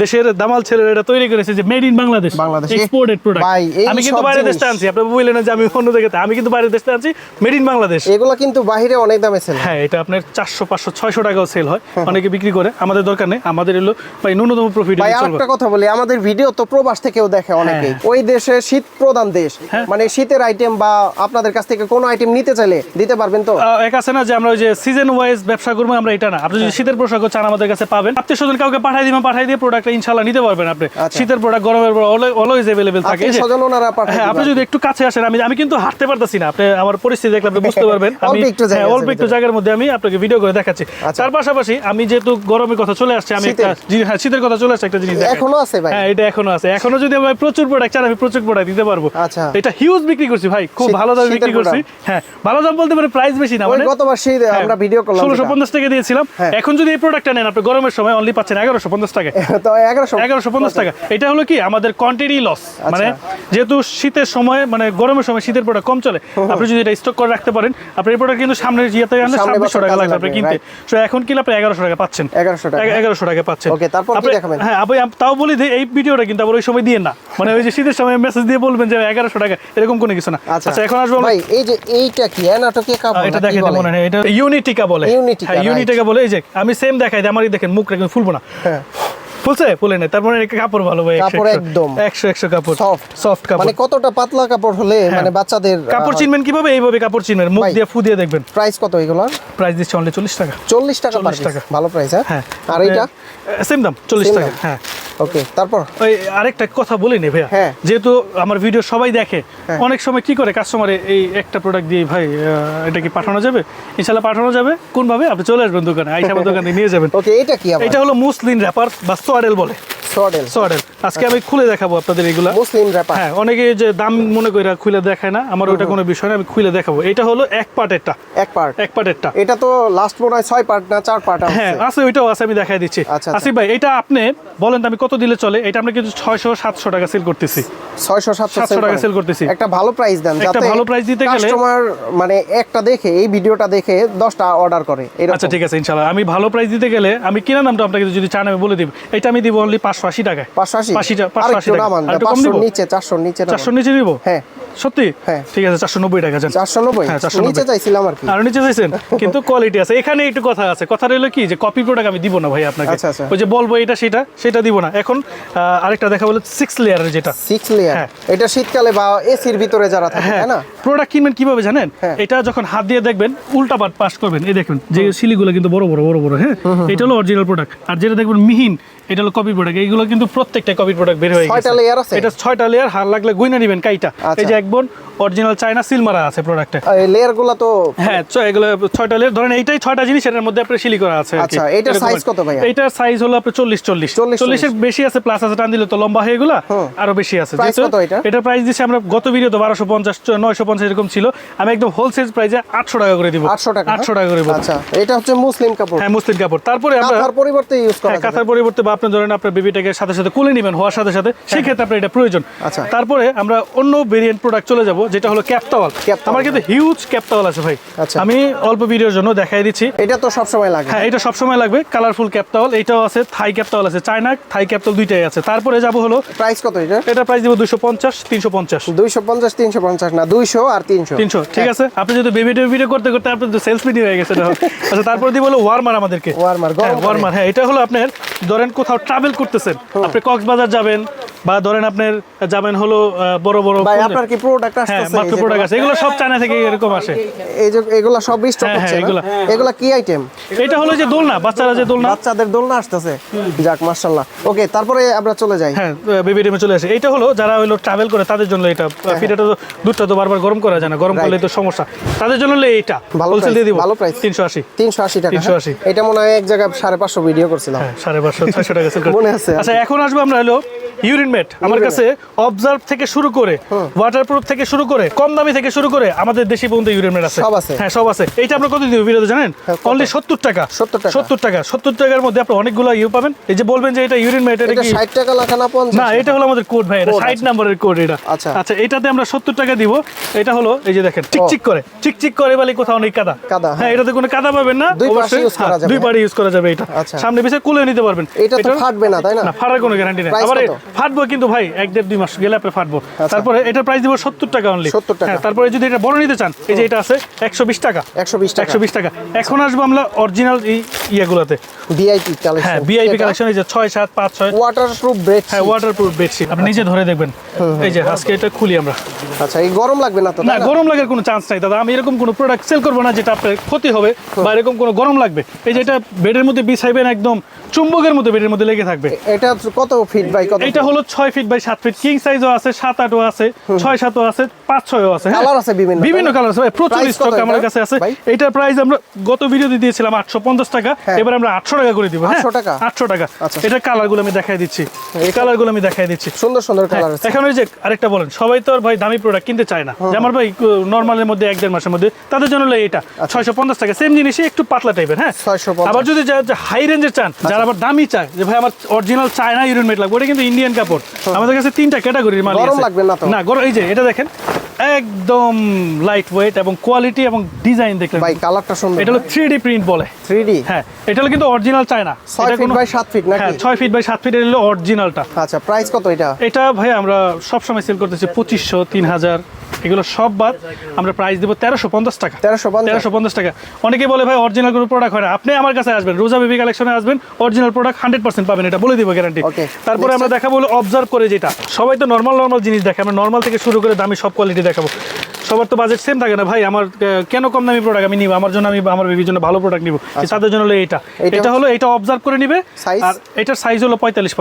দেশের দামাল ছেলেরা এটা তৈরি করেছে যে made in Bangladesh, exported product. আমি কিন্তু বাইরের দেশে আনছি, আপনি বললেন না যে আমি অন্য জায়গাতে, আমি কিন্তু বাইরের দেশে আনছি, মেড ইন বাংলাদেশ। এগুলো কিন্তু বাইরে অনেক দামে সেল। হ্যাঁ এটা আপনার 400 500 600 টাকাও সেল হয়, অনেকে বিক্রি করে। আমাদের দরকার নেই, আমাদের হলো ভাই ন্যূনতম প্রফিট। ভাই আরেকটা কথা বলি, আমাদের ভিডিও তো প্রবাস থেকেও দেখে অনেকে। ওই দেশে শীত প্রধান দেশ, মানে শীতের আইটেম বা আপনাদের কাছ থেকে কোনো আইটেম নিতে চাইলে দিতে পারবেন তো? এক আছে না যে আমরা ওই যে সিজন ওয়াইজ ব্যবসা করবো, আমরা এটা না। আপনি যদি শীতের পোশাকও চান আমাদের কাছে পাবেন। আত্মীয় স্বজন কাউকে পাঠাই দিয়ে প্রোডাক্টটা ইনশাআল্লাহ নিতে পারবেন আপনি। শীতের প্রোডাক্ট গরমের অলওয়েজ अवेलेबल থাকে। আত্মীয় স্বজন ওনারা পাঠায়। হ্যাঁ আপনি যদি একটু কাছে আসেন, আমি কিন্তু হাঁটতে পারতাছি না, আপনি আমার পরিস্থিতি দেখলে আপনি বুঝতে পারবেন। আমি অল্প একটু জায়গার মধ্যে আমি আপনাকে ভিডিও করে দেখাচ্ছি। তার পাশাপাশি আমি যেহেতু গরমের কথা চলে আসছে, আমি একটা শীতের কথা চলে আসছে, একটা জিনিস এখনো আছে ভাই। হ্যাঁ এটা এখনো আছে। এখনো যদি আমি প্রচুর প্রোডাক্ট চান আমি প্রচুর প্রোডাক্ট দিতে পারবো। আচ্ছা এটা হিউজ বিক্রি করছি ভাই, খুব ভালো দামে বিক্রি করছি। হ্যাঁ ভালো দাম বলতে পারে প্রাইস বেশি না, মানে গতবার শীত আমরা ভিডিও করলাম 1650 টাকা দিয়েছিলাম। এখন যদি এই প্রোডাক্টটা নেন আপনি গরমের সময় অনলি পাচ্ছেন 1150 টাকায়। তো 1150 টাকা। এটা হলো কি আমাদের কোয়ান্টিটি লস, মানে যেহেতু শীতের সময় মানে গরমের সময় শীতের প্রোডাক্ট কম চলে, আপনি যদি এটা স্টক করে রাখতে পারেন আপনি এই প্রোডাক্ট কিন্তু সামনের ইয়েতে আনলে 2600 টাকা লাগবে আপনি কিনতে, সো এখন কিনলে আপনি 1100 টাকা পাচ্ছেন, 1100 টাকা পাচ্ছেন। ওকে, তারপর কি দেখাবেন? হ্যাঁ আমি তাও বলি যে এই ভিডিওটা কিন্তু আবার ওই সময় দিয়ে না, মানে ওই যে শীতের সময় মেসেজ দিয়ে বলবেন যে 1100 টাকা এরকম কোনো কিছু না। আচ্ছা এখন আসবো ভাই, এই যে এইটা কি অ্যানাটোকে কাপড়, এটা দেখেন মনে হয় এটা ইউনিটিকা বলে, হ্যাঁ ইউনিটিকা বলে। এই যে আমি সেম দেখাই দিই, আমারই দেখেন মুখ রেখে ফুলবো না, হ্যাঁ ফুলছে ফুলে না, তারপরে কাপড় ভালো ভাই, কাপড় একদম 100 কাপড়, সফট কাপড়। মানে কতটা পাতলা কাপড় হলে মানে বাচ্চাদের কাপড় চিনবেন কিভাবে? এইভাবে কাপড় চিনবেন, মুখ দিয়ে ফু দিয়ে দেখবেন। প্রাইস কত এগুলো? প্রাইস দিচ্ছে অনলি 40 টাকা। 40 টাকা পার পিস, ভালো প্রাইস। হ্যাঁ, আর এটা সেম দাম 40 টাকা। হ্যাঁ ওকে, তারপর ওই আরেকটা কথা বলি নে ভাইয়া, যেহেতু আমার ভিডিও সবাই দেখে, অনেক সময় কি করে কাস্টমারে এই একটা প্রোডাক্ট দিয়ে ভাই এটা কি পাঠানো যাবে? ইনশাআল্লাহ পাঠানো যাবে। কোন ভাবে? আপনি চলে আসবেন দোকানে, আইসা আমার দোকানে নিয়ে যাবেন। ওকে, এটা কি? এটা হলো মুসলিন র‍্যাপার বা সোয়াডেল বলে। সোয়াডেল আজকে আমি খুলে দেখাবো আপনাদের এগুলা মুসলিম র‍্যাপার। হ্যাঁ, অনেকে যে দাম মনে করে খুলে দেখায় না, আমার ওটা কোনো বিষয় না, আমি খুলে দেখাবো। এটা হলো এক পার্টেরটা, এক পার্টেরটা। এটা তো লাস্ট মনে হয় 6 পার্ট না 4 পার্ট আছে। হ্যাঁ আছে, ওইটাও আছে, আমি দেখাই দিচ্ছি। আসিফ ভাই এটা আপনি বলেন তো আমি কত দিলে চলে? এটা আমরা কিন্তু 600-700 টাকা সেল করতেছি, 600-700 টাকা সেল করতেছি। একটা ভালো প্রাইস দেন, একটা ভালো প্রাইস দিতে গেলে কাস্টমার মানে একটা দেখে এই ভিডিওটা দেখে 10টা অর্ডার করে এরকম। আচ্ছা ঠিক আছে, ইনশাআল্লাহ আমি ভালো প্রাইস দিতে গেলে আমি কিনা নামটা আপনাকে যদি চান আমি বলে দিব। এটা আমি দিব অনলি 580 টাকায়। 580 টাকা। আর একটু কম দিব? নিচে 400 নিচে 400 নিচে দিব? হ্যাঁ সত্যি? হ্যাঁ ঠিক আছে, 490 টাকা জান। 490? হ্যাঁ 490 নিচে চাইছিলাম আর কি। আর নিচে চাইছেন, কিন্তু কোয়ালিটি আছে। এখানে একটু কথা আছে, কথা রইলো কি যে কপি প্রোডাক্ট আমি দিব না ভাই আপনাকে। ওই যে বলবো এটা সেটা দিব না। এখন আরেকটা দেখা বলে 6 লেয়ারের, যেটা 6 লেয়ার, এটা শীতকালে বা এসির ভিতরে যারা থাকে, তাই না? প্রোডাক্ট কিনবেন কিভাবে জানেন? এটা যখন হাত দিয়ে দেখবেন উল্টা পাশ করবেন, এই দেখবেন যে সিলিগুলো কিন্তু বড় বড়, হ্যাঁ এটা হলো অরিজিনাল প্রোডাক্ট। আর যেটা দেখবেন মিহিন, এটা হলো কপি প্রোডাক্ট। এইগুলো কিন্তু প্রত্যেকটা কপি প্রোডাক্ট বের হয়ে গেছে। 6টা লেয়ার আছে, এটা 6টা লেয়ার, হার লাগলে গুইনা নেবেন কাইটা। এই যে একদম অরিজিনাল চায়না সিল মারা আছে প্রোডাক্টে। এই লেয়ারগুলো তো হ্যাঁ এগুলো 6টা লেয়ার, ধরেন এইটাই 6টা জিনিস, এর মধ্যে আপনার সিলি করা আছে। আচ্ছা, এটার সাইজ কত ভাই? এটার সাইজ হলো আপনার 40 এর বেশি আছে, প্লাস আছে, টান দিলে তো লম্বা হয়ে গেলো আরো বেশি আছে। এটা প্রাইস দিচ্ছে আমরা গত ভিডিওতে 1250 950 এরকম ছিল, আমি একদম হোলসেল প্রাইসে 800 টাকা করে দিব। 800 টাকা করে দিব। আচ্ছা, এটা হচ্ছে মুসলিম কাপড়। হ্যাঁ মুসলিম কাপড়। তারপরে আমরা কাঁথার পরিবর্তে ইউজ করা যায়। কাঁথার পরিবর্তে বা আপনি ধরেন আপনার বেবিটাকে সাথে সাথে কোলে নেবেন হওয়ার সাথে সাথে, সেই ক্ষেত্রে আপনার এটা প্রয়োজন। আচ্ছা, তারপরে আমরা অন্য ভেরিয়েন্ট প্রোডাক্ট চলে যাব, যেটা হলো ক্যাপ টাওয়াল। আমার কিন্তু হিউজ ক্যাপ টাওয়াল আছে ভাই। আমি অল্প ভিডিওর জন্য দেখাই দিচ্ছি। এটা তো সব সময় লাগে। হ্যাঁ এটা সব সময় লাগবে। কালারফুল ক্যাপ টাওয়াল এটাও আছে, থাই ক্যাপ টাওয়াল আছে, চায়না থাই ক্যাপ টাওয়াল দুইটাই আছে। তারপরে যাব হলো প্রাইস কত এটা? এটা প্রাইস দিব 250 350। 250 350 না, 200 আর 300। ঠিক আছে। আপনি যদি ভিডিও করতে করতে আপনি তো সেলসম্যান হয়ে গেছে। আচ্ছা তারপর দিব হলো ওয়ার্মার আমাদেরকে। ওয়ার্মার হ্যাঁ এটা হলো আপনার ধরেন কোথাও ট্রাভেল করতেছেন, আপনি কক্সবাজার যাবেন বা ধরেন আপনার যাবেন হলো বড় ভাই আপনার কি প্রোডাক্ট আসছে? হ্যাঁ মাত্র প্রোডাক্ট আছে, এগুলো সব চায়না থেকে এরকম আসে। এই যে এগুলো সব স্টক হচ্ছে না? এগুলো কি আইটেম? এটা হলো যে দোলনা, বাচ্চারা যে দোলনা, বাচ্চাদের দোলনা আসতেছে। যাক মাশাআল্লাহ। ওকে, তারপরে আমরা চলে যাই। হ্যাঁ বেবি রুমে চলে আসে। এটা হলো যারা হলো ট্রাভেল করে তাদের জন্য এটা। ফিটাটা তো দুধটা তো বারবার গরম করা যায় না, গরম করলে তো সমস্যা, তাদের জন্য এটা হোলসেল দিয়ে দিব। ভালো প্রাইস 380 টাকা। 380 এটা মনে হয় এক জায়গায় 550 ভিডিও করছিলাম। হ্যাঁ 550 600 টাকা সেল করে মনে আছে। আচ্ছা এখন আসবে আমরা হলো ইউরিন মেট। আমার কাছে অবজার্ভ থেকে শুরু করে ওয়াটারপ্রুফ থেকে শুরু করে কম দামি থেকে শুরু করে আমাদের দেশি পর্যন্ত ইউরিন মেট আছে। সব আছে। হ্যাঁ সব আছে। এইটা আমরা কত দিব ভিডিওতে জানেন? অনলি 70 টাকা। 70 টাকার মধ্যে আপনি অনেকগুলো ইউ পাবেন। এই যে বলবেন যে এটা ইউরিন মেট, এটা কি 60 টাকা লেখা না 50? না এটা হলো আমাদের কোড ভাই, এটা 60 নম্বরের কোড এটা। আচ্ছা এটাতে আমরা 70 টাকা দিব। এটা হলো এই যে দেখেন চিকচিক করে বলে কোথাও নেই কাদা। হ্যাঁ এটাতে কোনো কাদা পাবেন না, অবশ্যই দুই পারে ইউজ করা যাবে। এটা সামনে পিছে কুলে নিতে পারবেন। এটা তো ফাটবে না তাই না? না ফাটার কোনো গ্যারান্টি নেই। আবার ফাটবো কিন্তু ভাই 1-1.5-2 মাস গেলে আপনি ফাটবো। তারপরে এটার প্রাইস দিব 70 টাকা অনলি। হ্যাঁ তারপরে যদি এটা বড় নিতে চান এই যে এটা আছে 120 টাকা। 120 টাকা। এখন আসবো আমরা অরিজিনাল এই ইয়াগুলোতে ভিআইপি কালেকশন। হ্যাঁ ভিআইপি কালেকশন এই যে 6 7 5 6 ওয়াটারপ্রুফ বেডশিট। হ্যাঁ ওয়াটারপ্রুফ বেডশিট আপনি নিজে ধরে দেখবেন। এই যে আজকে এটা খুলি আমরা। আচ্ছা এই গরম লাগবে না তো? না গরম লাগার কোনো চান্স নাই দাদা। আমি এরকম কোনো প্রোডাক্ট সেল করব না যেটা আপনার ক্ষতি হবে বা এরকম কোনো গরম লাগবে। এই যে এটা বেডের মধ্যে বিছাইবেন, একদম চুম্বকের মতো বেডের মধ্যে লেগে থাকবে। এটা কত ফিট বাই কত? এটা হলো 6 ফিট বাই 7 ফিট, কিং সাইজও আছে, 7-8ও আছে, 6-7ও আছে, 5-6ও আছে। কালার আছে বিভিন্ন কালার আছে ভাই, প্রচুর স্টক আমাদের কাছে আছে। এটার প্রাইস আমরা গত ভিডিওতে দিয়েছিলাম 850 টাকা, এবার আমরা 800 টাকা করে দিব। 800 টাকা, 800 টাকা। এটা কালারগুলো আমি দেখাই দিচ্ছি, এই কালারগুলো আমি দেখাই দিচ্ছি, সুন্দর সুন্দর কালার আছে। এখন ওই যে আরেকটা বলেন, সবাই তো আর ভাই দামি প্রোডাক্ট কিনতে চায় না, যে আমার ভাই নরমালের মধ্যে 1-1.5 মাসের মধ্যে, তাদের জন্য হলো এটা 650 টাকা, সেম জিনিসই একটু পাতলা টাইপের। হ্যাঁ, 650। আবার যদি হাই রেঞ্জের চান, যারা আবার দামি চায় যে ভাই আমার অরিজিনাল চায়না ইউরিন মেট লাগবে, ওটা কিন্তু ইন্ডিয়ান কাপড়। আমাদের কাছে 3টা ক্যাটাগরির মাল আছে। গরম লাগবে না তো? না, গরম। এই যে এটা দেখেন, একদম লাইট ওয়েট এবং কোয়ালিটি এবং ডিজাইন দেখলেন ভাই, কালারটা সুন্দর। এটা হলো 3D প্রিন্ট বলে। 3D? হ্যাঁ, এটা হলো কিন্তু original China. 6 feet by 7 feet নাকি? হ্যাঁ, 6 ফিট বাই 7 ফিট এর হলো অরিজিনালটা। আচ্ছা, প্রাইস কত এটা? এটা ভাই আমরা সব সময় সেল করতেছি 2500, 3000, এগুলো সব বাদ আমরা প্রাইস দেব 1350 টাকা। 1350 টাকা। অনেকে বলে ভাই অরিজিনাল কোনো প্রোডাক্ট হয় না, আপনি আমার কাছে আসবেন, রোজা বেবি কালেকশনে আসবেন, অরিজিনাল প্রোডাক্ট 100% পাবেন, এটা বলে দিব গ্যারান্টি। তারপরে আমরা দেখাবো হলো অবজার্ভ করে, যেটা সবাই তো নরমাল জিনিস দেখে, আমরা নরমাল থেকে শুরু করে দামি সব কোয়ালিটি দেখাবো। সবার তো বাজেট সেম থাকে না ভাই, আমার কেন কম দামি প্রোডাক্ট আমি নিব, আমার জন্য আমি আমার বেবির জন্য ভালো প্রোডাক্ট নিব, তাদের জন্য হলো এটা হলো এটা অবজার্ভ করে নিবে। আর এটার সাইজ হলো 45।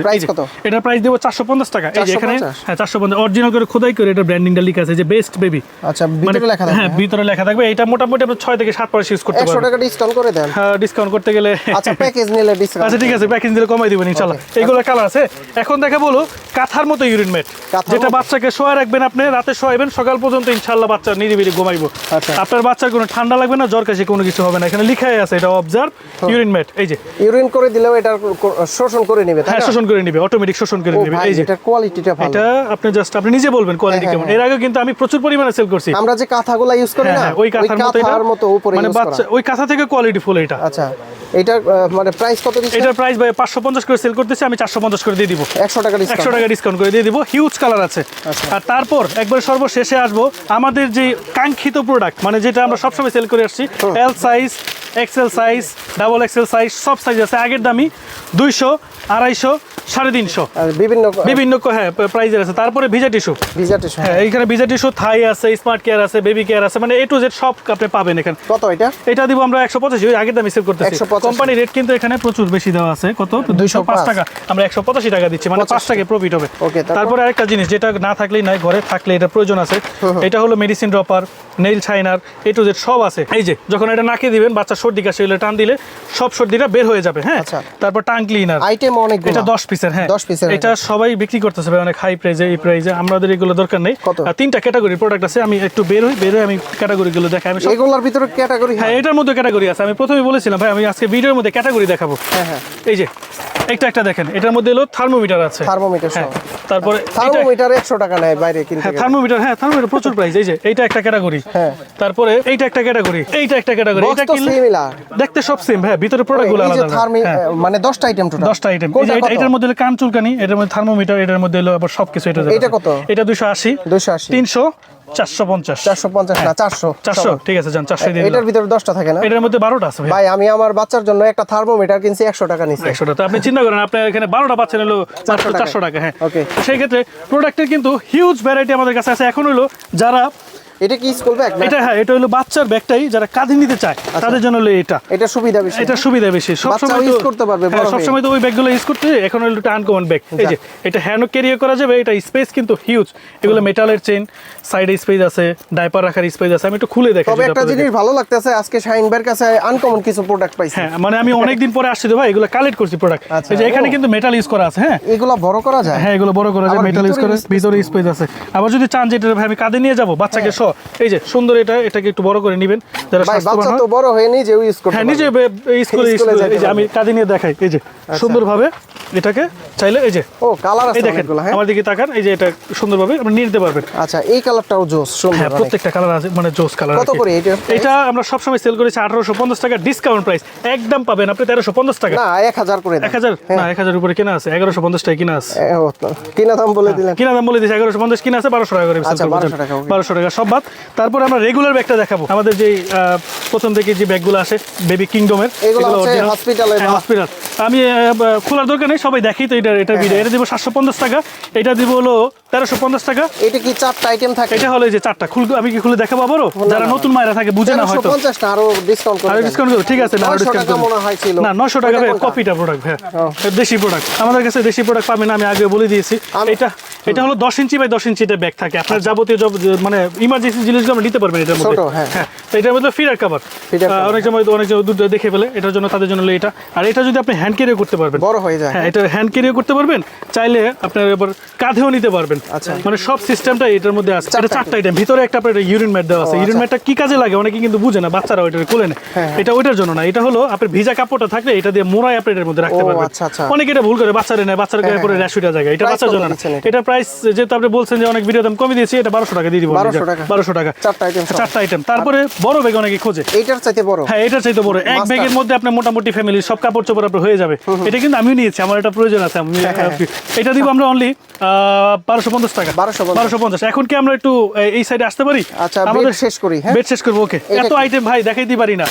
প্রাইস কত? এটার প্রাইস দেব 450 টাকা। এই যে এখানে, হ্যাঁ 450, অরিজিনাল করে খোদাই করে এটা ব্র্যান্ডিংটা লেখা আছে যে বেস্ট বেবি। আচ্ছা, ভিতরে লেখা থাকবে? হ্যাঁ, ভিতরে লেখা থাকবে। এটা মোটামুটি আপনি 6 থেকে 7 ইউজ করতে পারবেন। 100 টাকা ডিসকাউন্ট করে দেন? হ্যাঁ, ডিসকাউন্ট করতে গেলে আচ্ছা, প্যাকেজ নিলে ডিসকাউন্ট। আচ্ছা ঠিক আছে, প্যাকেজ দিলে কমাই দিবেন ইনশাআল্লাহ। এইগুলো কালার আছে। এখন দেখা বলো কাঁথার মতো ইউরিন মেট, যেটা বাচ্চাকে শোয়া রাখবেন, আপনি রাতে শোয়াবেন, সকাল পর্যন্ত ইনশাআল্লাহ বাচ্চা নিরিবিলি ঘুমাইবো। আপনার বাচ্চার কোনো ঠান্ডা লাগবে না, জ্বর কাশি কোনো কিছু হবে না। এখানে লেখাই আছে এটা অবজার্ভ ইউরিন মেট। এই যে ইউরিন করে দিলেও এটা শোষণ করে নেবে, তাই না? হ্যাঁ, শোষণ করে নেবে, অটোমেটিক শোষণ করে নেবে। এই যে এটা কোয়ালিটিটা ভালো। এটা আপনি নিজে বলবেন কোয়ালিটি কেমন। এর আগে কিন্তু আমি প্রচুর পরিমাণে সেল করছি। আমরা যে কাঁথাগুলো ইউজ করি না, ওই কাঁথার মতো উপরে মানে বাচ্চা ওই কাঁথা থেকে কোয়ালিটি ফুল এটা। আচ্ছা, এটা মানে প্রাইস কত দিচ্ছেন? এটার প্রাইস ভাই 550 করে সেল করতেছি, আমি 450 করে দিয়ে দিব। 100 টাকা ডিসকাউন্ট। 100 টাকা ডিসকাউন্ট করে দিয়ে দিব। হিউজ কালার আছে। আর তারপর একবার সর্বশেষে আসবো আমাদের যে কাঙ্ক্ষিত প্রোডাক্ট, মানে যেটা আমরা সবসময় সেল করে আসছি, L size, XL size, double XL size, সব সাইজ আছে। আগের দামি 200, 250, 350 বিভিন্ন হ্যাঁ প্রাইজের আছে। তারপরে ভিজা টিস্যু, হ্যাঁ এইখানে ভিজা টিস্যু, থাই আছে, স্মার্ট কেয়ার আছে, বেবি কেয়ার আছে, মানে A to Z সব আপনি পাবেন এখানে। কত এটা দিব আমরা 185, ওই আগের দামি সেল করতেছি। কোম্পানি রেট কিন্তু এখানে প্রচুর বেশি দেওয়া আছে, কত 205 টাকা, আমরা 185 টাকা দিচ্ছি, মানে 5 টাকা প্রফিট হবে। তারপরে আরেকটা জিনিস যেটা না থাকলেই নাই, ঘরে থাকলে এটা প্রয়োজন আছে, এটা হলো medicine dropper, nail shiner, A to Z সব আছে। এই যে যখন এটা নাকে দিবেন, বাচ্চা সর্দি কাশি হলে টান দিলে সব সর্দিটা বের হয়ে যাবে। হ্যাঁ, তারপর টাং ক্লিনার আইটেম অনেক, এটা 10 পিসের। হ্যাঁ, 10 পিসের। এটা সবাই বিক্রি করতেছে ভাই অনেক হাই প্রাইসে, এই প্রাইসে আমাদের এগুলো দরকার নেই। আর 3টা ক্যাটাগরি প্রোডাক্ট আছে, আমি একটু বের হই আমি ক্যাটাগরিগুলো দেখাই। আমি এগুলোর ভিতরে ক্যাটাগরি, হ্যাঁ এটার মধ্যে ক্যাটাগরি আছে। আমি প্রথমে বলেছিলাম ভাই আমি আজকে ভিডিওর মধ্যে ক্যাটাগরি দেখাবো। হ্যাঁ, এই যে একটা দেখেন, এটার মধ্যে হলো থার্মোমিটার আছে। হ্যাঁ, তারপরে থার্মোমিটার 100 টাকা নেয় বাইরে কিনতে গেলে। থার্মোমিটার প্রচুর প্রাইস। এই যে এইটা একটা ক্যাটাগরি। হ্যাঁ, তারপরে এইটা একটা ক্যাটাগরি, এইটা একটা ক্যাটাগরি। এটা কি দেখতে সব সেম, হ্যাঁ ভিতরে প্রোডাক্টগুলো আলাদা। মানে 10টা আইটেম টোটাল। 10টা আইটেম। এটার মধ্যে কান চুলকানি, এটার মধ্যে থার্মোমিটার, এটার মধ্যে হলো আবার সবকিছু। এটা কত? এটা 280, 300, 450 না 400 ঠিক আছে জান, 400 দিয়ে। এটার ভিতরে 10টা থাকে না? এটার মধ্যে 12টা আছে ভাই। আমি আমার বাচ্চার জন্য একটা থার্মোমিটার কিনছি 100 টাকা নিছে। 100 টাকা। আপনি চিন্তা করেন, আপনি এখানে 12টা পাচ্ছেন হলো 400 টাকা। হ্যাঁ, সেই ক্ষেত্রে প্রোডাক্টের কিন্তু হিউজ ভ্যারাইটি আমাদের কাছে আছে। এখন হলো যারা এটা কি স্কুল ব্যাগ? এটা হ্যাঁ, এটা হলো বাচ্চার ব্যাগটাই যারা কাঁধে নিতে চায় তাদের জন্য হলো এটা সুবিধা বেশি। এটা সুবিধা বেশি, সব সময় ইউজ করতে পারবে, সব সময় তো ওই ব্যাগগুলো ইউজ করতে। এখন হলো একটা আনকমন ব্যাগ। এই যে এটা হ্যান্ডও ক্যারি করা যাবে, এটা স্পেস কিন্তু হিউজ। এগুলো মেটালের চেইন, সাইডে স্পেস আছে, ডাইপার রাখার স্পেস আছে। আমি একটু খুলে দেখাই। তবে একটা জিনিস ভালো লাগতেছে, আজকে শাইন ভাইয়ের কাছে আনকমন কিছু প্রোডাক্ট পাইছি। হ্যাঁ, মানে আমি অনেক দিন পরে আসছি তো ভাই, এগুলো কালেক্ট করছি প্রোডাক্ট। এই যে এখানে কিন্তু মেটাল ইউজ করা আছে। হ্যাঁ, এগুলো বড় করা যায়। হ্যাঁ, এগুলো বড় করা যায়, মেটাল ইউজ করে, ভিতরে স্পেস আছে। আবার যদি চান যে এটা ভাই আমি কাঁধে নিয়ে যাব বাচ্চাকে সহ, এই যে সুন্দর এটাকে একটু বড় করে নেবেন যারা বাচ্চা তো বড় হয়ে নিজে ইউজ করতে। হ্যাঁ, নিজে স্কুলে এই যে আমি কাঁধে নিয়ে দেখাই। এই যে সুন্দরভাবে এটাকে চাইলে, এই যে কালার আছে অনেকগুলো। হ্যাঁ, আমার দিকে তাকান, এই যে এটা সুন্দরভাবে আপনি নিয়ে নিতে পারবেন। আচ্ছা, এই কালারটাও জোস, সুন্দর। হ্যাঁ, প্রত্যেকটা কালার আছে, মানে জোস কালার। কত করে এটা আমরা সব সময় সেল করেছি 1850 টাকা, ডিসকাউন্ট প্রাইস একদম পাবেন আপনি 1350 টাকা। না 1000 করে। 1000 না, 1000 উপরে কেনা আছে, 1150 টাকা কিনা আছে। কিনা দাম বলে দিলেন? কিনা দাম বলে দিয়েছি 1150, কিনা আছে 1200 টাকা করে। আচ্ছা, 1200 টাকা সব বাদ। তারপরে আমরা রেগুলার ব্যাগটা দেখাবো। আমাদের যে প্রথম থেকে যে ব্যাগগুলো আসে বেবি কিংডমের, এগুলো হসপিটাল। আমি খোলার দরকার নেই, সবাই দেখি তো। এটা ভিডিও এটা দিব 750 টাকা, এটা দিব হলো 1350 টাকা। এটা কি 4টা আইটেম থাকে? এটা হলো এই যে 4টা আমি কি খুলে দেখাবো আবারও, যারা নতুন মায়েরা থাকে বুঝে না হয়তো। 1350 টা আরো ডিসকাউন্ট করে। আরো ডিসকাউন্ট করব, ঠিক আছে, না 900 ডিসকাউন্ট টাকা মনে হয় ছিল। না 900 টাকা ভাই কপিটা প্রোডাক্ট ভাই, দেশি প্রোডাক্ট। আমাদের কাছে দেশি প্রোডাক্ট পাবেন, আমি আগে বলে দিয়েছি। এটা হলো 10 ইঞ্চি বাই 10 ইঞ্চি এটা ব্যাগ থাকে, আপনার যাবতীয় মানে ইমার্জেন্সি জিনিসগুলো আপনি নিতে পারবেন এটার মধ্যে। হ্যাঁ, তো এটার মধ্যে ফিডার কভার অনেক সময় দুধ দেখে ফেলে, এটার জন্য তাদের জন্য এটা। আর এটা যদি আপনি হ্যান্ড ক্যারিও করতে পারবেন, বড় হয়ে যায়। হ্যাঁ, এটা হ্যান্ড ক্যারিও করতে পারবেন, চাইলে আপনার এবার কাঁধেও নিতে পারবেন। মানে সব সিস্টেমটা এটার মধ্যে আছে। এটা 4টা আইটেম, ভিতরে একটা আপনার ইউরিন ম্যাট দেওয়া আছে। ইউরিন ম্যাটটা কি কাজে লাগে অনেকে কিন্তু বুঝে না, বাচ্চারা ওইটা কোলে নেয়। এটা ওইটার জন্য না, এটা হলো আপনার ভিজা কাপড়টা থাকলে এটা দিয়ে মোড়াই আপনি এটার মধ্যে রাখতে পারবেন। অনেকে এটা ভুল করে বাচ্চারা নেয়, বাচ্চার গায়ে পরে র্যাশ উঠে যায়। এটা বাচ্চার জন্য না। এটা প্রাইস যেহেতু আপনি বলছেন যে অনেক ভিডিও দাম কমে দিয়েছি, এটা 1200 টাকা দিয়ে দিব। 1200 টাকা 4টা আইটেম। তারপরে বড় ব্যাগ অনেকে খোঁজে, এটার চাইতে বড়। হ্যাঁ, এটার চাইতে বড়। এক ব্যাগের মধ্যে আপনার মোটামুটি ফ্যামিলি সব কাপড় চোপড় আপনার হয়ে যাবে। এটা কিন্তু আমিও নিয়েছি, আমার এটা প্রয়োজন আছে। আমি এটা দিব আমরা অনলি 1250 টাকা। 1250। এখন কি আমরা একটু এই সাইডে আসতে পারি? আচ্ছা, আমাদের শেষ করি। হ্যাঁ, বেড শেষ করব। ওকে, এত আইটেম ভাই দেখাইতে পারি না।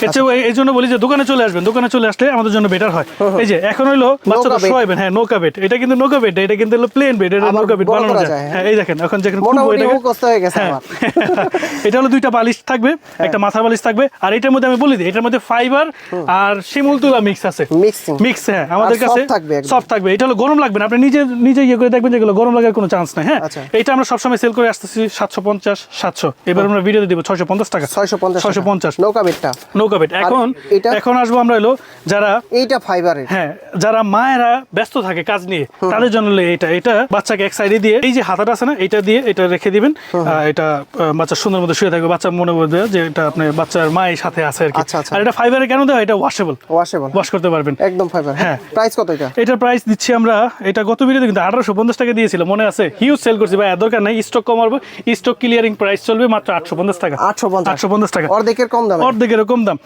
এই জন্য বলি যে দোকানে চলে আসবেন, দোকানে চলে আসলে আমাদের জন্য বেটার হয়। এই যে এখন হইলো বাচ্চারা শোয়াবেন, হ্যাঁ, নৌকা বেড। এটা কিন্তু নৌকা বেড, এটা কিন্তু হলো প্লেন বেড, এটা নৌকা বেড বানানো যায়। হ্যাঁ, এই দেখেন এখন যেখানে খুলবো এটা কষ্ট হয়ে গেছে আমার। এটা হলো 2টা বালিশ থাকবে, একটা মাথার বালিশ থাকবে। আর এটার মধ্যে আমি বলি দিই, এটার মধ্যে ফাইবার আর শিমুল তুলা মিক্স আছে। মিক্স, হ্যাঁ, আমাদের কাছে সফট থাকবে। এটা হলো গরম লাগবে না, আপনি নিজে ইয়ে করে দেখবেন যেগুলো গরম লাগার কোনো চান্স নাই। হ্যাঁ, এটা আমরা সবসময় সেল করে আসতেছি 750 700। এবার আমরা ভিডিওতে দিব 650 টাকা। 650 নৌকা বেড। এখন আসবো আমরা হলো যারা এইটা ফাইবারের, হ্যাঁ, যারা মায়েরা ব্যস্ত থাকে কাজ নিয়ে, তাদের জন্য এটা বাচ্চাকে এক সাইডে দিয়ে এই যে হাতাটা আছে না, এটা দিয়ে এটা রেখে দিবেন। এটা বাচ্চা সুন্দর মতো শুয়ে থাকবে, বাচ্চা মনে করবে যে এটা আপনার বাচ্চার মায়ের সাথে আছে আর কি। আর এটা ফাইবারে কেন দেওয়া? এটা ওয়াশেবল ওয়াশ করতে পারবেন, একদম ফাইবার। হ্যাঁ, প্রাইস কত এটা? এটার প্রাইস দিচ্ছি আমরা, এটা গত ভিডিওতে কিন্তু 1850 টাকা দিয়েছিল, মনে আছে? হিউজ সেল করছি ভাই, দরকার নাই, স্টক কমাবো। স্টক ক্লিয়ারিং প্রাইস চলবে মাত্র 850 টাকা। 850 টাকা, অর্ধেকের কম দাম। অর্ধেকেরও কম দাম।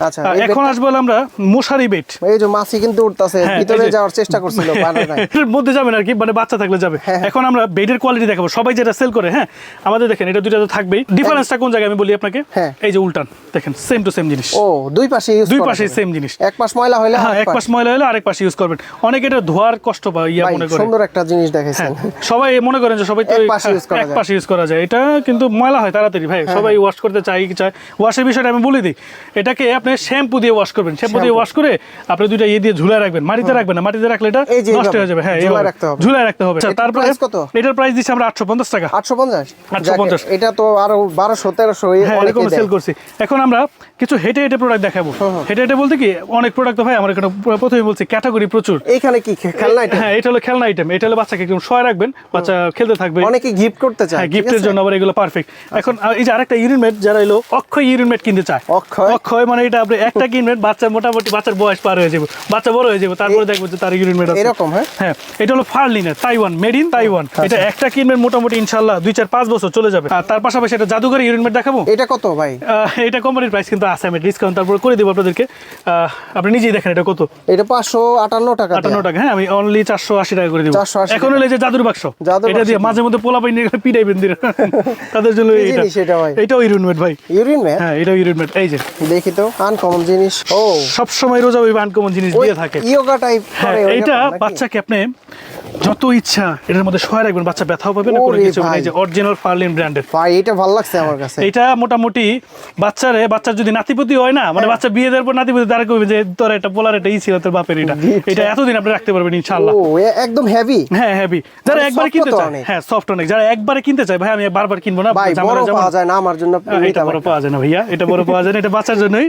এখন আসবো আমরা মশারি বেড। এই যে মাছি কিন্তু উঠতাছে, ভিতরে যাওয়ার চেষ্টা করছিল, পারে না। এর মধ্যে যাবেন আর কি, মানে বাচ্চা থাকলে যাবে। এখন আমরা বেডের কোয়ালিটি দেখাবো, সবাই যেটা সেল করে। হ্যাঁ, আমাদের দেখেন এটা দুইটা তো থাকবেই। ডিফারেন্সটা কোন জায়গায় আমি বলি আপনাকে, এই যে উল্টান দেখেন, সেম টু সেম জিনিস। ও, দুই পাশে সেম জিনিস। এক পাশ ময়লা হলে, হ্যাঁ, এক পাশ ময়লা হলে আরেক পাশ ইউজ করবেন। অনেকে এটা ধোয়ার কষ্ট পায়, মনে করে। সুন্দর একটা জিনিস দেখাইছেন। সবাই মনে করেন যে সবাই তো এক পাশ ইউজ করা যায়, এটা কিন্তু ময়লা হয় তাড়াতাড়ি ভাই। সবাই ওয়াশ করতে চায়। ওয়াশের বিষয়টা আমি বলে দিই, এটাকে আপনি শ্যাম্পু দিয়ে ওয়াশ করবেন। শ্যাম্পু দিয়ে ওয়াশ করে আপনি দুইটা দিয়ে ঝুলায় রাখবেন, মাটিতে রাখবেন না, মাটিতে রাখলে এটা নষ্ট হয়ে যাবে। হ্যাঁ, ঝুলায় রাখতে হবে। তারপরে এটার প্রাইস দিচ্ছি আমরা 850 টাকা। 850। এটা তো আরো 1200 1300 এরকম সেল করছি। এখন আমরা কিছু হেঁটে প্রোডাক্ট দেখাবো। হেঁটে বলতে কি, অনেক প্রোডাক্ট তো ভাই আমার এখানে প্রথমে বলছি ক্যাটাগরি প্রচুর। এখানে কি খেলনা আইটেম? হ্যাঁ, এটা হলো খেলনা আইটেম। এটা হলো বাচ্চাকে একদম শোয়া রাখবেন, বাচ্চা খেলতে থাকবে। অনেকে গিফট করতে চায়, হ্যাঁ, গিফটের জন্য আবার এগুলো পারফেক্ট। এখন এই যে আরেকটা ইউরিন ম্যাট, যারা এলো অক্ষয় ইউরিন ম্যাট কিনতে চায়। অক্ষয় মানে এটা আপনি একটা কিনবেন, বাচ্চা মোটামুটি বাচ্চার বয়স পার হয়ে যাবে, বাচ্চা বড় হয়ে যাবে, তারপরে দেখবেন যে তার ইউরিন ম্যাট আছে এরকম। হ্যাঁ, এটা হলো ফার্লিনের তাইওয়ান, মেড ইন তাইওয়ান। এটা একটা কিনবেন মোটামুটি ইনশাআল্লাহ 2-4-5 বছর চলে যাবে। আর তার পাশাপাশি এটা জাদুঘরি ইউরিন ম্যাট দেখাবো। এটা কত ভাই? এটা কোম্পানির প্রাইস কিন্তু আছে, আমি ডিসকাউন্ট তারপর করে দেব আপনাদেরকে। আপনি নিজেই দেখেন এটা কত। এটা 558 টাকা। 58 টাকা। হ্যাঁ, আমি অনলি 480 টাকা করে দেব। এখন হলো এই যে জাদুর বাক্স, এটা দিয়ে মাঝে মধ্যে পোলা পাই নিয়ে পিটাইবেন দিন তাদের জন্য। এটাও ইউরিন ম্যাট ভাই। Urine mat? হ্যাঁ, এটাও ইউরিন ম্যাট। এই যে দেখি তো, আনকমন জিনিস। ও, সব সময় রোজা ওই আনকমন জিনিস দিয়ে থাকে, ইয়োগা টাইপ করে। এটা বাচ্চাকে আপনি যত ইচ্ছা এটার মধ্যে শোয়া রাখবেন, বাচ্চা ব্যথাও পাবে না, কোনো কিছু নাই। যে অরিজিনাল ফার্লিন ব্র্যান্ডের ভাই, এটা ভালো লাগছে আমার কাছে। এটা মোটামুটি বাচ্চার যদি নাতিপতি হয় না, মানে বাচ্চা বিয়ে দেওয়ার পর নাতিপতি তারা কইবে যে তোর একটা পোলার একটা ছিল তোর বাপের, এটা এতদিন আপনি রাখতে পারবেন ইনশাআল্লাহ। ও, একদম হেভি। হ্যাঁ, হেভি। যারা একবারে কিনতে চায়, হ্যাঁ, সফট অনেক। যারা একবারে কিনতে চায়, ভাই আমি বারবার কিনবো না, ভাই বড় পাওয়া যায় না আমার জন্য। এটা বড় পাওয়া যায় না ভাইয়া, এটা বড় পাওয়া যায় না, এটা বাচ্চার জন্যই।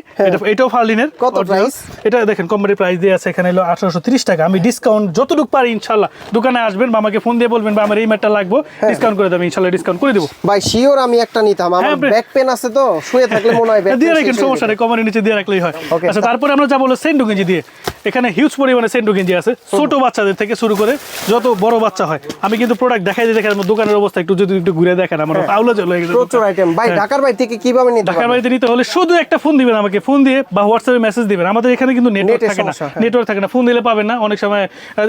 এটাও ফার্লিনের। কত প্রাইস? এটা দেখেন কোম্পানি প্রাইস দিয়ে আছে, এখানে হলো 1830 টাকা। আমি ডিসকাউন্ট যতটুকু পারি ইনশাআল্লাহ, দোকানে আসবেন বা আমাকে ফোন দিয়ে বলবেন বা আমার এই ম্যাটটা লাগবে, ডিসকাউন্ট করে দেব ইনশাআল্লাহ, ডিসকাউন্ট করে দেব ভাই। শিওর আমি একটা নিতাম, আমার ব্যাক পেন আছে তো, শুয়ে থাকলে মনে হয় ব্যাক দিয়ে রাখেন, সমস্যা নেই, কোম্পানির নিচে দিয়ে রাখলেই হয়। আচ্ছা, তারপরে আমরা যাব হলো সেন্ডু গেঞ্জি দিয়ে। এখানে হিউজ পরিমাণে সেন্ডু গেঞ্জি আছে, ছোট বাচ্চাদের থেকে শুরু করে যত বড় বাচ্চা হয়। আমি কিন্তু প্রোডাক্ট দেখাই দিই, দেখেন দোকানের অবস্থা একটু ঘুরে দেখেন, আমার আউলা চলে গেছে। প্রচুর আইটেম ভাই। ঢাকার বাইরে থেকে কিভাবে নিতে? ঢাকার বাইরে নিতে হলে শুধু একটা ফোন দিবেন আমাকে, ফোন দিয়ে বা হোয়াটসঅ্যাপে মেসেজ দিবেন। আমাদের এখানে কিন্তু নেটওয়ার্ক থাকে না, ফোন দিলে পাবেন না অনেক সময়।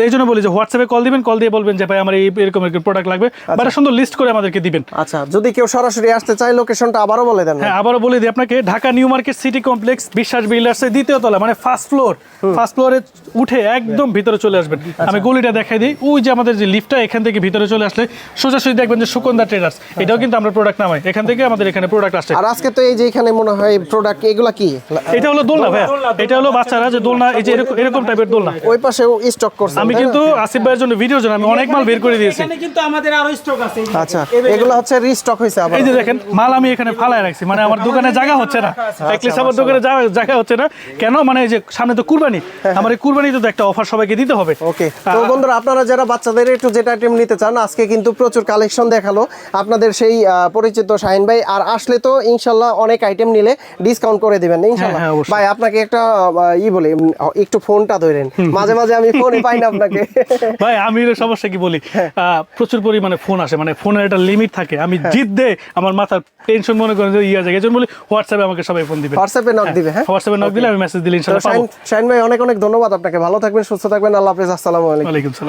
এই জন্য বলি যে হোয়াটসঅ্যাপে কল দিবেন, কল দিয়ে বলবেন যে ভাই আমার এরকম প্রোডাক্ট লাগবে, বা সুন্দর লিস্ট করে আমাদেরকে দিবেন। আচ্ছা, যদি কেউ সরাসরি আসতে চায়, লোকেশনটা আবারও বলে দেন। হ্যাঁ, আবারও বলে দিই আপনাকে, Dhaka new market city complex, বিশ্বাস বিল্ডার্সের দ্বিতীয় তলা, মানে ফার্স্ট ফ্লোর ফ্লোরে উঠে একদম ভিতরে চলে আসবেন। আমি গলিটা দেখাই দিই, ওই যে আমাদের যে লিফটটা, এখান থেকে ভিতরে চলে আসলে সোজাসুজি দেখবেন যে সুকন্দা ট্রেডার্স, এটাও কিন্তু আমরা প্রোডাক্ট নামাই, এখান থেকে আমাদের এখানে প্রোডাক্ট আসে। আর আজকে তো এই যে এখানে মনে হয় প্রোডাক্ট, এগুলা কি? এটা হলো দোলনা ভাই, এটা হলো বাচ্চারা যে দোলনা, এই যে এরকম টাইপের দোলনা। ওই পাশেও স্টক করছেন? আমি কিন্তু আসিফ ভাইয়ের জন্য ভিডিওর জন্য আমি অনেক মাল বের করে দিয়েছি। এখানে কিন্তু আমাদের আরো স্টক আছে। আচ্ছা, এগুলো হচ্ছে রিস্টক হয়েছে আবার। এই যে দেখেন মাল আমি এখানে ফালায় রাখছি, মানে আমার দোকানে জায়গা হচ্ছে না, একলিস আমার দোকানে জায়গা হচ্ছে না কেন, মানে এই যে সামনে তো কুরবানি, আমার এই কুরবানিতে তো একটা অফার সবাইকে দিতে হবে। ওকে, তো বন্ধুরা আপনারা যারা বাচ্চাদের একটু যেটা আইটেম নিতে চান, আজকে কিন্তু প্রচুর কালেকশন দেখালো আপনাদের সেই পরিচিত শাহিন ভাই। আর আসলে তো ইনশাল্লাহ অনেক আইটেম নিলে ডিসকাউন্ট করে দিবেন ইনশাল্লাহ। হ্যাঁ, অবশ্যই। ভাই আপনাকে একটা বলি, একটু ফোনটা ধরেন, মাঝে মাঝে আমি ফোনে পাই না আপনাকে। ভাই আমি এর সমস্যা কি বলি, প্রচুর পরিমাণে ফোন আসে, মানে ফোনের একটা লিমিট থাকে, আমি জিত দে আমার মাথার টেনশন মনে করেন যে ইয়া যায়, এজন্য বলি হোয়াটসঅ্যাপে আমাকে সবাই ফোন দিবে, হোয়াটসঅ্যাপে নক দিবে। হ্যাঁ, হোয়াটসঅ্যাপে নক দিলে আমি মেসেজ দিলে ইনশাআল্লাহ পাবো। শাহিন ভাই অনেক অনেক ধন্যবাদ আপনাকে, ভালো থাকবেন, সুস্থ থাকবেন, আল্লাহ হাফেজ, আসসালামু আলাইকুম। ওয়ালাইকুম সালাম।